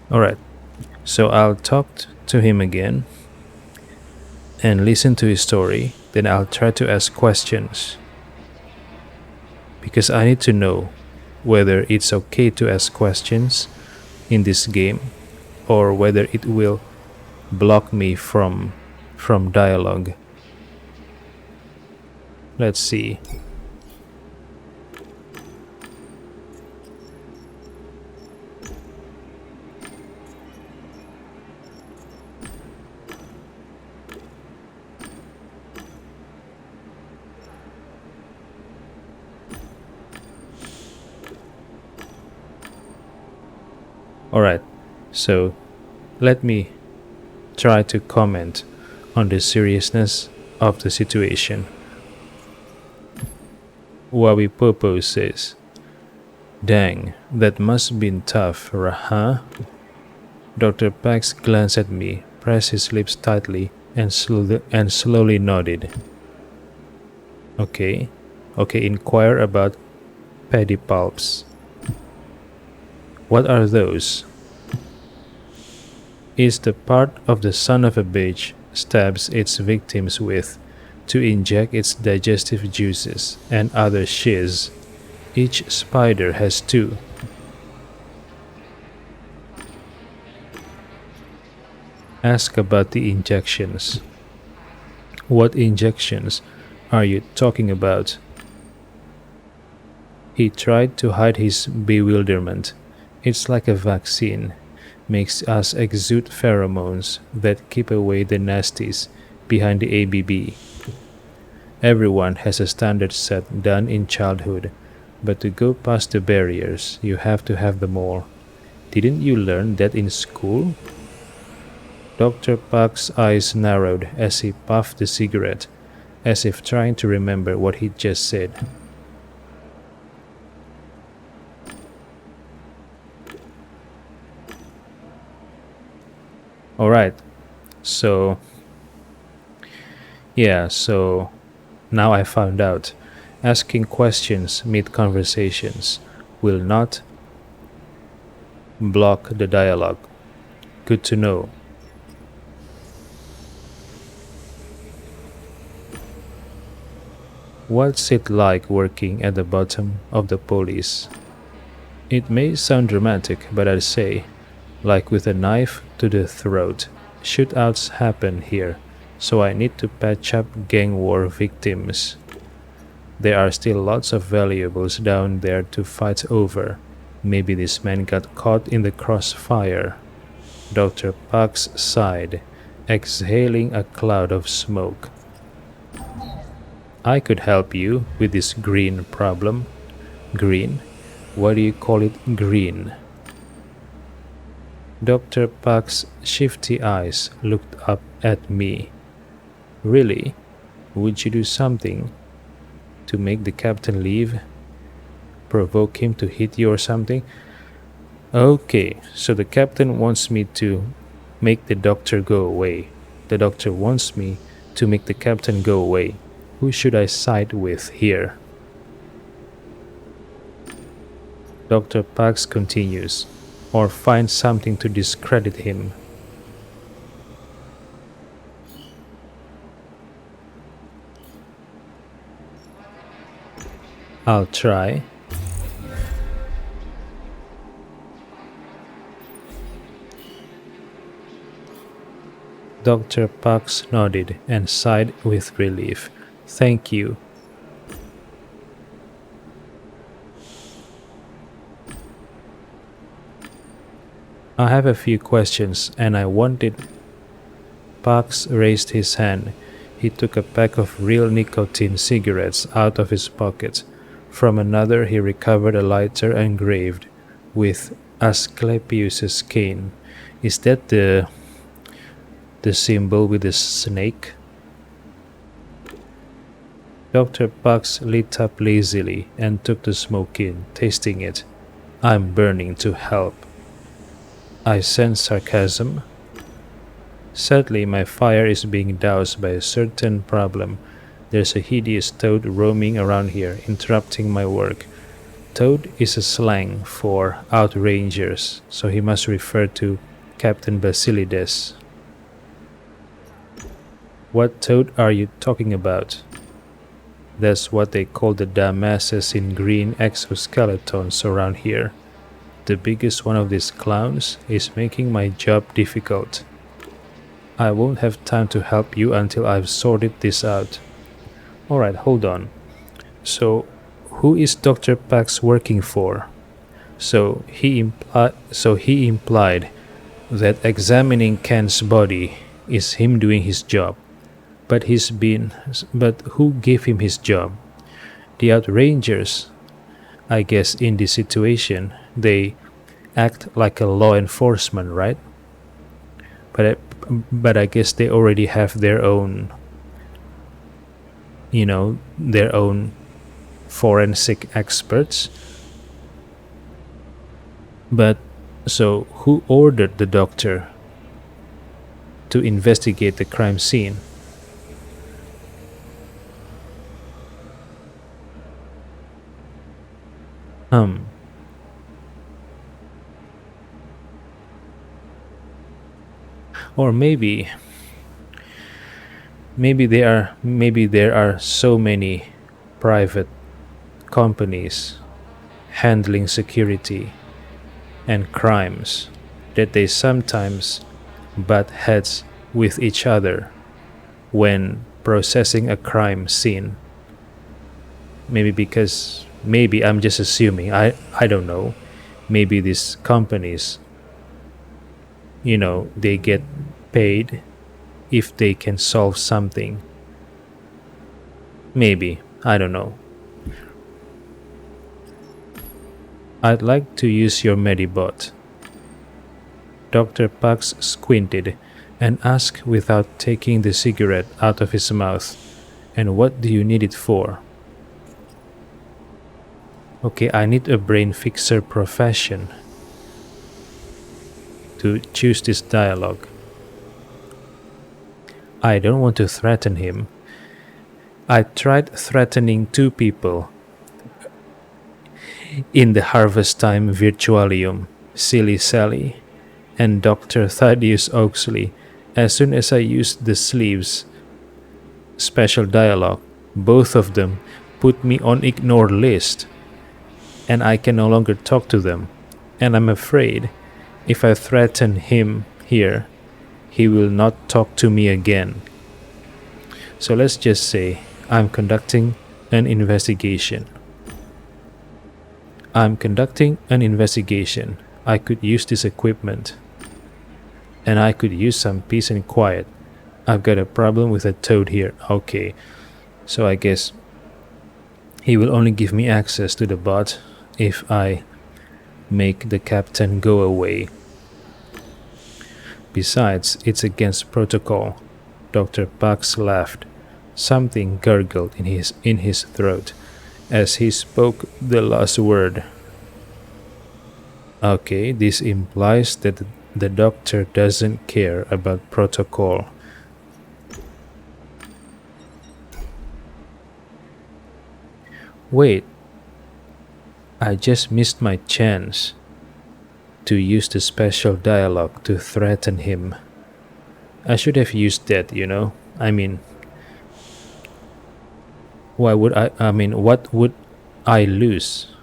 alright. So I'll talk to him again and listen to his story, then I'll try to ask questions. Because I need to know whether it's okay to ask questions in this game or whether it will block me from dialogue. Let's see. Alright, so let me try to comment on the seriousness of the situation. Wabi Popo says, "Dang, that must been tough, huh?" Dr. Pax glanced at me, pressed his lips tightly, and slowly nodded. Okay, okay, inquire about pedipalps. What are those? Is the part of the son of a bitch stabs its victims with to inject its digestive juices and other shiz. Each spider has two. Ask about the injections. What injections are you talking about? He tried to hide his bewilderment. It's like a vaccine. Makes us exude pheromones that keep away the nasties behind the ABB. Everyone has a standard set done in childhood, but to go past the barriers, you have to have them all. Didn't you learn that in school? Dr. Park's eyes narrowed as he puffed the cigarette, as if trying to remember what he'd just said. Alright, so so now I found out. Asking questions mid conversations will not block the dialogue. Good to know. What's it like working at the bottom of the police? It may sound dramatic, but I'd say, like with a knife to the throat, shootouts happen here, so I need to patch up gang war victims. There are still lots of valuables down there to fight over. Maybe this man got caught in the crossfire. Dr. Parks sighed, exhaling a cloud of smoke. I could help you with this green problem. Green? Why do you call it green? Dr. Park's shifty eyes looked up at me. Really? Would you do something? To make the captain leave? Provoke him to hit you or something? Okay, so the captain wants me to make the doctor go away. The doctor wants me to make the captain go away. Who should I side with here? Dr. Parks continues, or find something to discredit him. I'll try. Dr. Parks nodded and sighed with relief. Thank you. I have a few questions and I wanted. Parks raised his hand. He took a pack of real nicotine cigarettes out of his pocket. From another he recovered a lighter engraved with Asclepius's cane. Is that the symbol with the snake? Dr. Parks lit up lazily and took the smoke in, tasting it. I'm burning to help. I sense sarcasm. Sadly, my fire is being doused by a certain problem. There's a hideous toad roaming around here, interrupting my work. Toad is a slang for outrangers, so he must refer to Captain Basilides. What toad are you talking about? That's what they call the damasses in green exoskeletons around here. The biggest one of these clowns is making my job difficult. I won't have time to help you until I've sorted this out. Alright, hold on. So, who is Dr. Pax working for? So he implied that examining Ken's body is him doing his job. But who gave him his job? The outrangers. I guess in this situation, they act like a law enforcement, right? But I guess they already have their own, their own forensic experts. But so who ordered the doctor to investigate the crime scene? Um, or maybe there are so many private companies handling security and crimes that they sometimes butt heads with each other when processing a crime scene. Maybe I'm just assuming. I don't know. Maybe these companies, they get paid if they can solve something. Maybe. I don't know. I'd like to use your Medibot. Dr. Pax squinted and asked without taking the cigarette out of his mouth. And what do you need it for? Okay, I need a brain fixer profession to choose this dialogue. I don't want to threaten him. I tried threatening two people in the Harvest Time Virtualium, Silly Sally and Dr. Thaddeus Oaksley. As soon as I used the sleeves special dialogue, both of them put me on ignore list, and I can no longer talk to them. And I'm afraid if I threaten him here, he will not talk to me again. So let's just say I'm conducting an investigation. I could use this equipment. And I could use some peace and quiet. I've got a problem with a toad here. Okay. So I guess he will only give me access to the bot if I make the captain go away. Besides, it's against protocol. Dr. Pax laughed. Something gurgled in his throat as he spoke the last word. Okay, this implies that the doctor doesn't care about protocol. Wait, I just missed my chance to use the special dialogue to threaten him. I should have used that, I mean, what would I lose?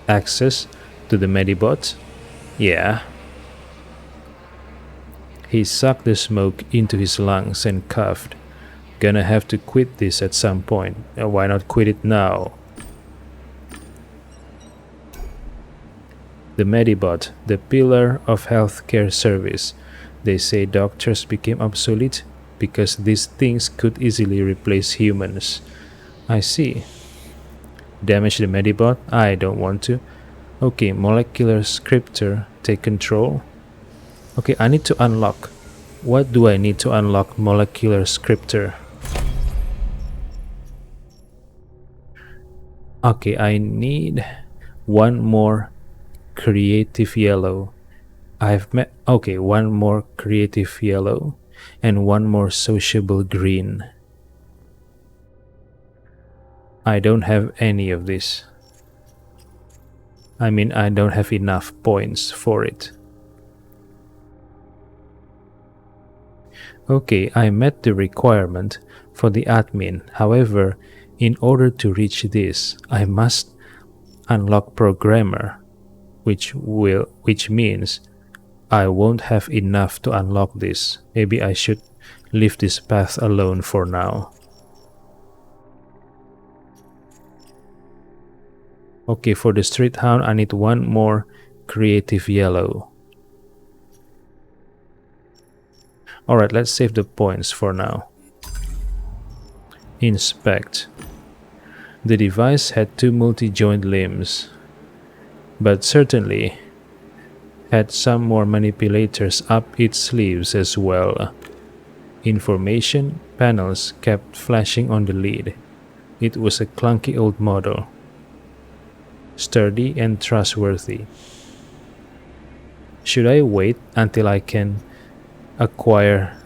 Access to the Medibot? Yeah. He sucked the smoke into his lungs and coughed. Gonna have to quit this at some point. Why not quit it now? The Medibot, the pillar of healthcare service. They say doctors became obsolete because these things could easily replace humans. I see. Damage the Medibot? I don't want to. Okay, molecular scripter, take control. Okay, I need to unlock. What do I need to unlock molecular scripter? Okay, I need one more creative yellow. One more creative yellow and one more sociable green. I don't have any of this. I don't have enough points for it. Okay, I met the requirement for the admin. However, in order to reach this, I must unlock programmer, which means I won't have enough to unlock this. Maybe I should leave this path alone for now. Okay, for the street hound, I need one more creative yellow. Alright, let's save the points for now. Inspect. The device had two multi-joint limbs. but certainly had some more manipulators up its sleeves as well. Information panels kept flashing on the lid. It was a clunky old model, sturdy and trustworthy. Should I wait until I can acquire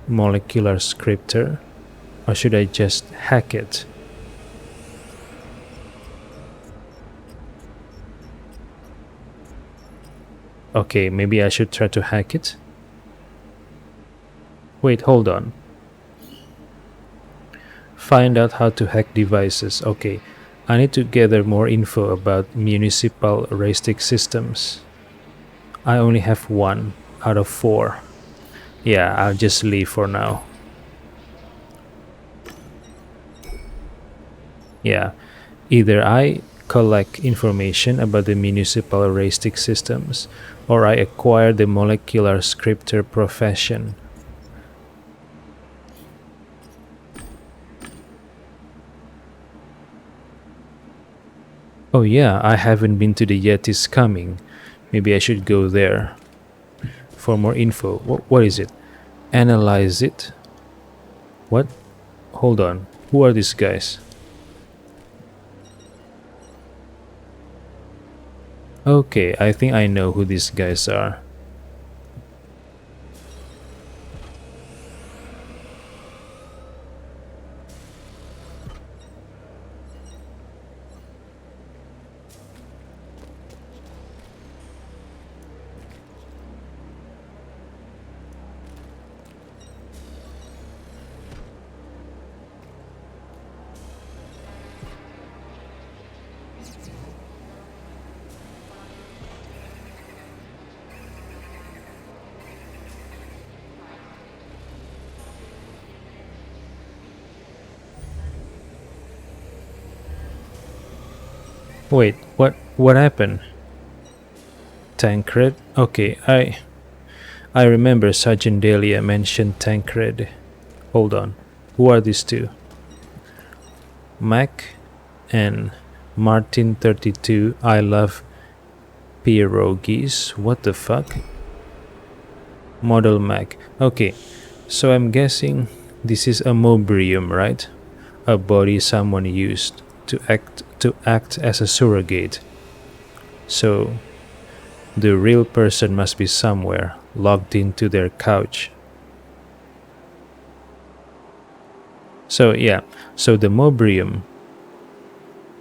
molecular scripter, or should I just hack it? Okay, maybe I should try to hack it. Wait, hold on. Find out how to hack devices. Okay, I need to gather more info about municipal heuristic systems. I only have one out of four. Yeah, I'll just leave for now. Yeah, either I collect information about the municipal heuristic systems or I acquire the molecular scripter profession. Oh yeah, I haven't been to the Yeti's coming. Maybe I should go there for more info. What is it? Analyze it? What? Hold on. Who are these guys? Okay, I think I know who these guys are. Wait, what happened? Tancred? Okay, I remember Sergeant Dahlia mentioned Tancred. Hold on. Who are these two? Mac and Martin 32. I love pierogies. What the fuck? Model Mac. Okay, so I'm guessing this is a mobrium, right? A body someone used to act as a surrogate. So the real person must be somewhere logged into their couch. So yeah, so the mobrium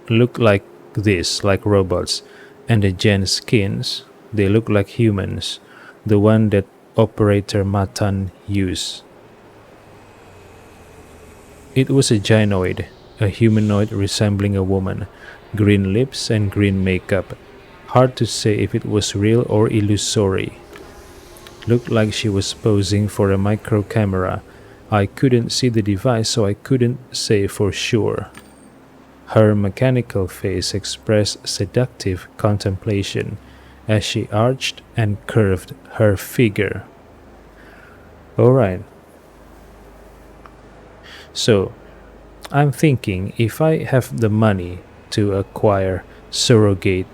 look like this, like robots, and the gen skins, they look like humans, the one that operator Matan used. It was a gynoid, a humanoid resembling a woman, green lips and green makeup. Hard to say if it was real or illusory. Looked like she was posing for a micro camera. I couldn't see the device, so I couldn't say for sure. Her mechanical face expressed seductive contemplation as she arched and curved her figure. Alright. So, I'm thinking if I have the money to acquire surrogate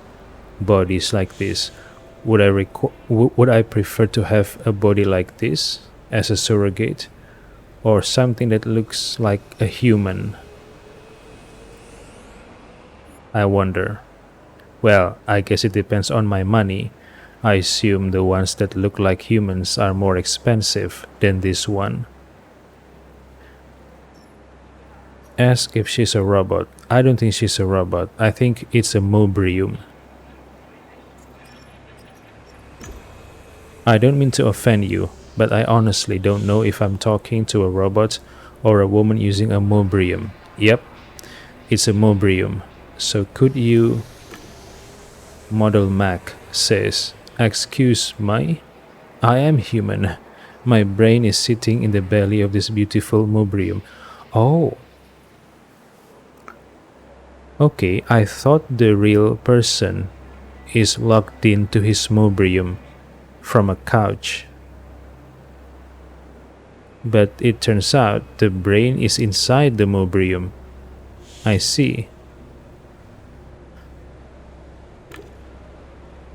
bodies like this, would I prefer to have a body like this as a surrogate or something that looks like a human? I wonder. Well, I guess it depends on my money. I assume the ones that look like humans are more expensive than this one. Ask if she's a robot. I don't think she's a robot. I think it's a mobrium. I don't mean to offend you, but I honestly don't know if I'm talking to a robot or a woman using a mobrium. Yep, it's a mobrium. So could you... Model Mac says, excuse me? I am human. My brain is sitting in the belly of this beautiful mobrium. Oh. Okay, I thought the real person is locked into his mobrium from a couch. But it turns out the brain is inside the mobrium. I see.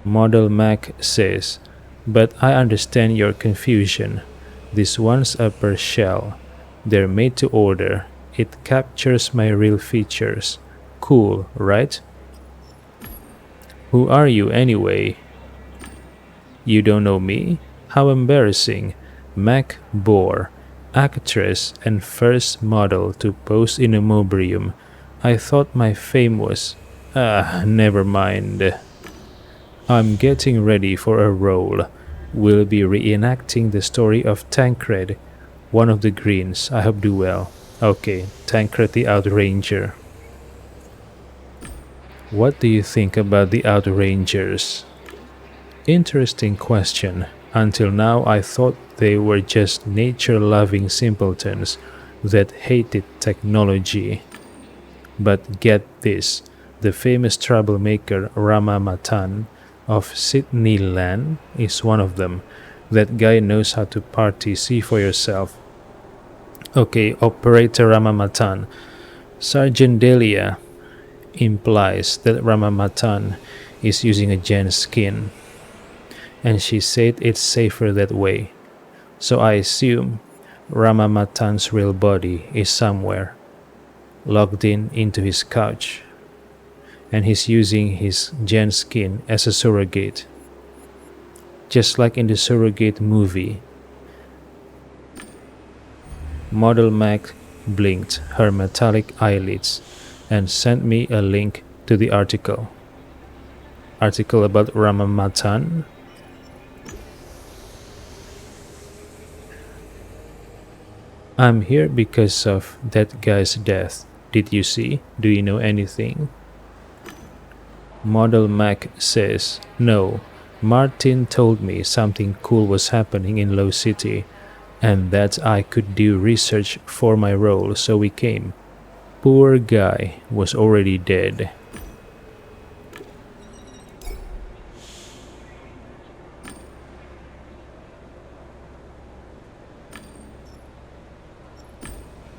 Model Mac says, but I understand your confusion. This one's upper shell. They're made to order. It captures my real features. Cool, right? Who are you anyway? You don't know me? How embarrassing. Mac Bohr, actress and first model to pose in a mobrium. I thought my fame was. Never mind. I'm getting ready for a role. We'll be reenacting the story of Tancred, one of the Greens. I hope do well. Okay, Tancred the Outranger. What do you think about the Outrangers? Interesting question. Until now, I thought they were just nature loving simpletons that hated technology. But get this, the famous troublemaker Rama Matan of Sydney Land is one of them. That guy knows how to party, see for yourself. Okay, Operator Rama Matan. Sergeant Delia implies that Rama Matan is using a Gen skin, and she said it's safer that way. So I assume Rama Matan's real body is somewhere, logged into his couch, and he's using his Gen skin as a surrogate. Just like in the surrogate movie. Model Mac blinked her metallic eyelids and sent me a link to the article. Article about Rama Matan? I'm here because of that guy's death. Did you see? Do you know anything? Model Mac says, no. Martin told me something cool was happening in Low City and that I could do research for my role, so we came. Poor guy was already dead.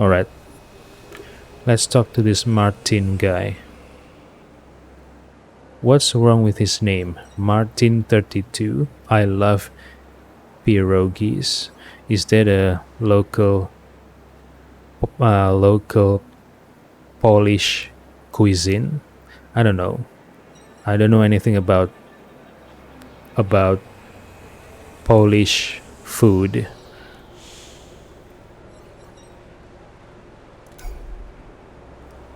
Alright, let's talk to this Martin guy. What's wrong with his name? Martin 32. I love pierogies. Is that a local Polish cuisine? I don't know. I don't know anything about Polish food.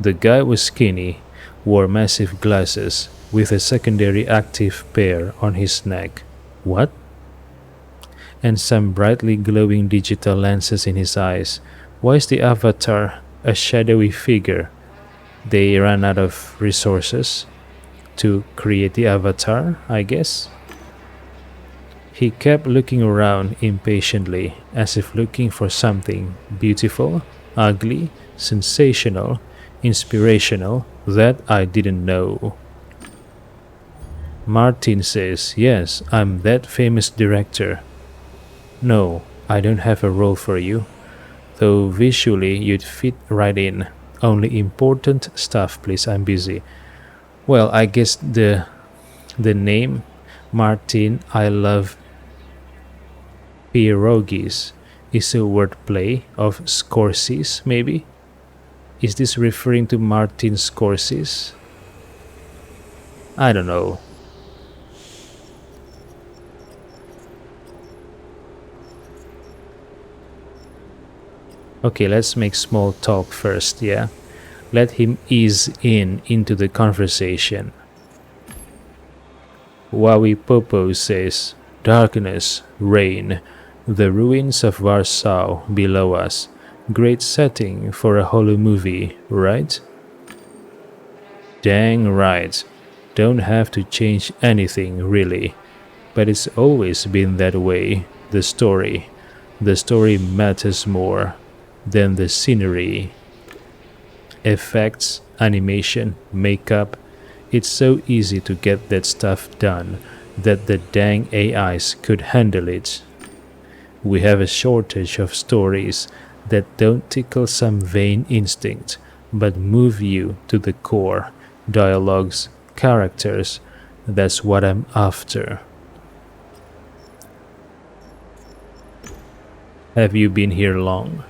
The guy was skinny, wore massive glasses, with a secondary active pair on his neck. What? And some brightly glowing digital lenses in his eyes. Why is the avatar a shadowy figure? They ran out of resources to create the avatar, I guess. He kept looking around impatiently, as if looking for something beautiful, ugly, sensational, inspirational that I didn't know. Martin says, yes, I'm that famous director. No, I don't have a role for you, though visually you'd fit right in. Only important stuff, please, I'm busy. Well, I guess the name Martin, I love pierogies is a wordplay of Scorsese, maybe? Is this referring to Martin Scorsese? I don't know. Okay, let's make small talk first, yeah? Let him ease into the conversation. Wawi Popo says, darkness, rain, the ruins of Warsaw below us. Great setting for a horror movie, right? Dang right. Don't have to change anything, really. But it's always been that way, the story. The story matters more than the scenery. Effects, animation, makeup. It's so easy to get that stuff done that the dang AIs could handle it. We have a shortage of stories that don't tickle some vain instinct, but move you to the core. Dialogues, characters, That's what I'm after. Have you been here long?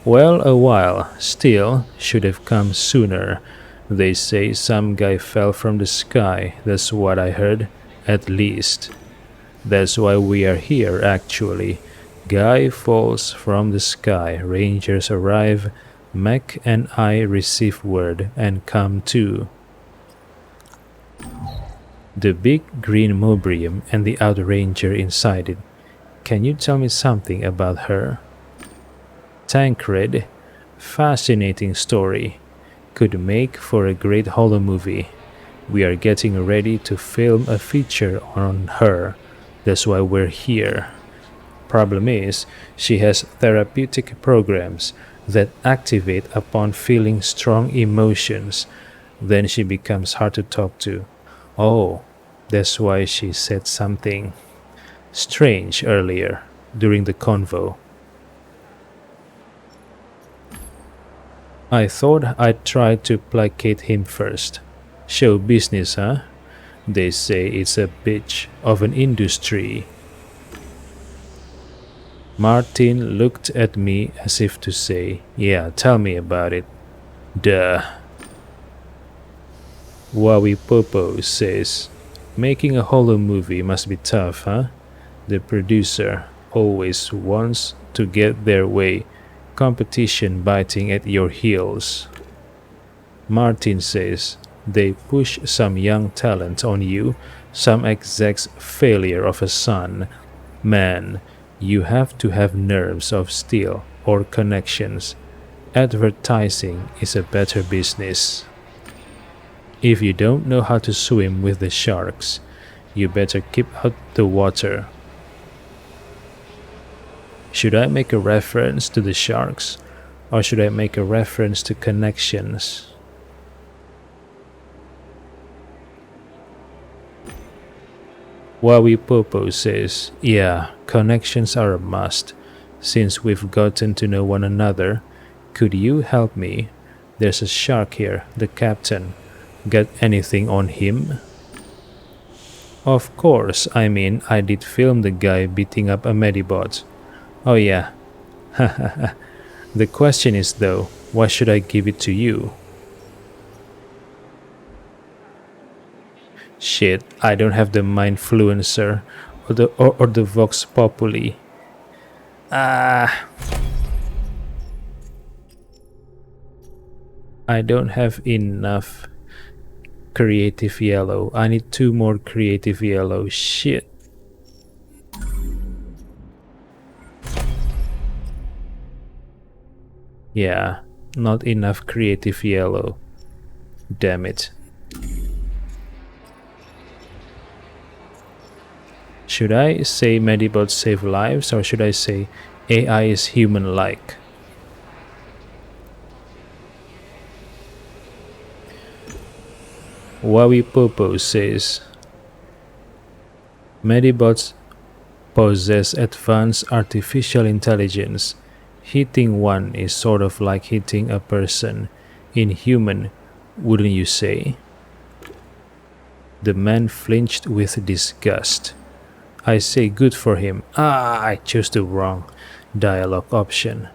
Well, a while. Still, should have come sooner. They say some guy fell from the sky. That's what I heard. At least. That's why we are here, actually. Guy falls from the sky. Rangers arrive. Mac and I receive word and come too. The big green mobrium and the outranger inside it. Can you tell me something about her? Tancred, fascinating story. Could make for a great horror movie. We are getting ready to film a feature on her. That's why we're here. Problem is, she has therapeutic programs that activate upon feeling strong emotions. Then she becomes hard to talk to. Oh, that's why she said something strange earlier during the convo. I thought I'd try to placate him first. Show business, huh? They say it's a bitch of an industry. Martin looked at me as if to say, yeah, tell me about it. Duh. Wawi Popo says, making a horror movie must be tough, huh? The producer always wants to get their way, competition biting at your heels. Martin says, they push some young talent on you, some exec's failure of a son. Man, you have to have nerves of steel or connections. Advertising is a better business. If you don't know how to swim with the sharks, you better keep out the water. Should I make a reference to the sharks, or should I make a reference to connections? Wawi Popo says, yeah, connections are a must. Since we've gotten to know one another, could you help me? There's a shark here, the captain. Got anything on him? Of course, I mean, I did film the guy beating up a medibot. Oh yeah. The question is though, why should I give it to you? Shit, I don't have the mindfluencer or the vox populi. Ah. I don't have enough creative yellow. I need 2 more creative yellow. Shit. Yeah, not enough creative yellow. Damn it. Should I say Medibots save lives, or should I say AI is human-like? Wawi Popo says Medibots possess advanced artificial intelligence. Hitting one is sort of like hitting a person. Inhuman, wouldn't you say? The man flinched with disgust. I say good for him. I chose the wrong dialogue option.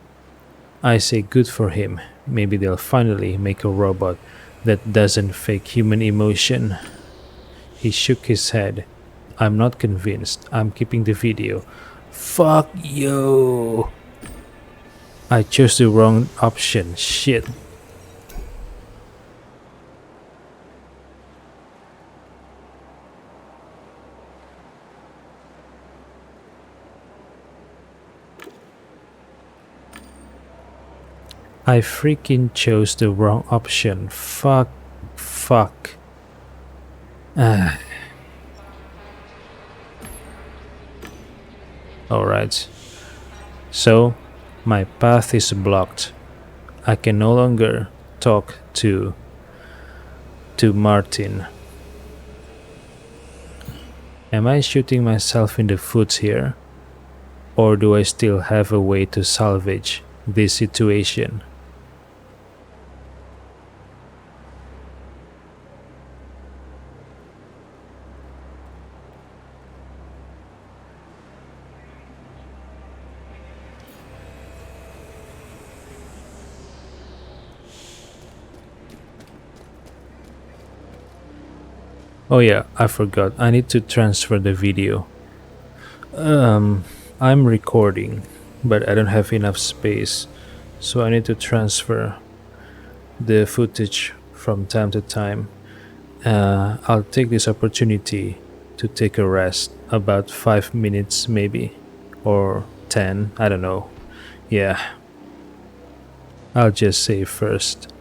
I say good for him. Maybe they'll finally make a robot that doesn't fake human emotion. He shook his head. I'm not convinced. I'm keeping the video. Fuck you. I chose the wrong option. Shit. I freaking chose the wrong option. Fuck. Alright. So, my path is blocked. I can no longer talk to Martin. Am I shooting myself in the foot here? Or do I still have a way to salvage this situation? Oh yeah, I forgot. I need to transfer the video. I'm recording, but I don't have enough space, so I need to transfer the footage from time to time. I'll take this opportunity to take a rest, about 5 minutes maybe, or 10, I don't know. Yeah, I'll just save first.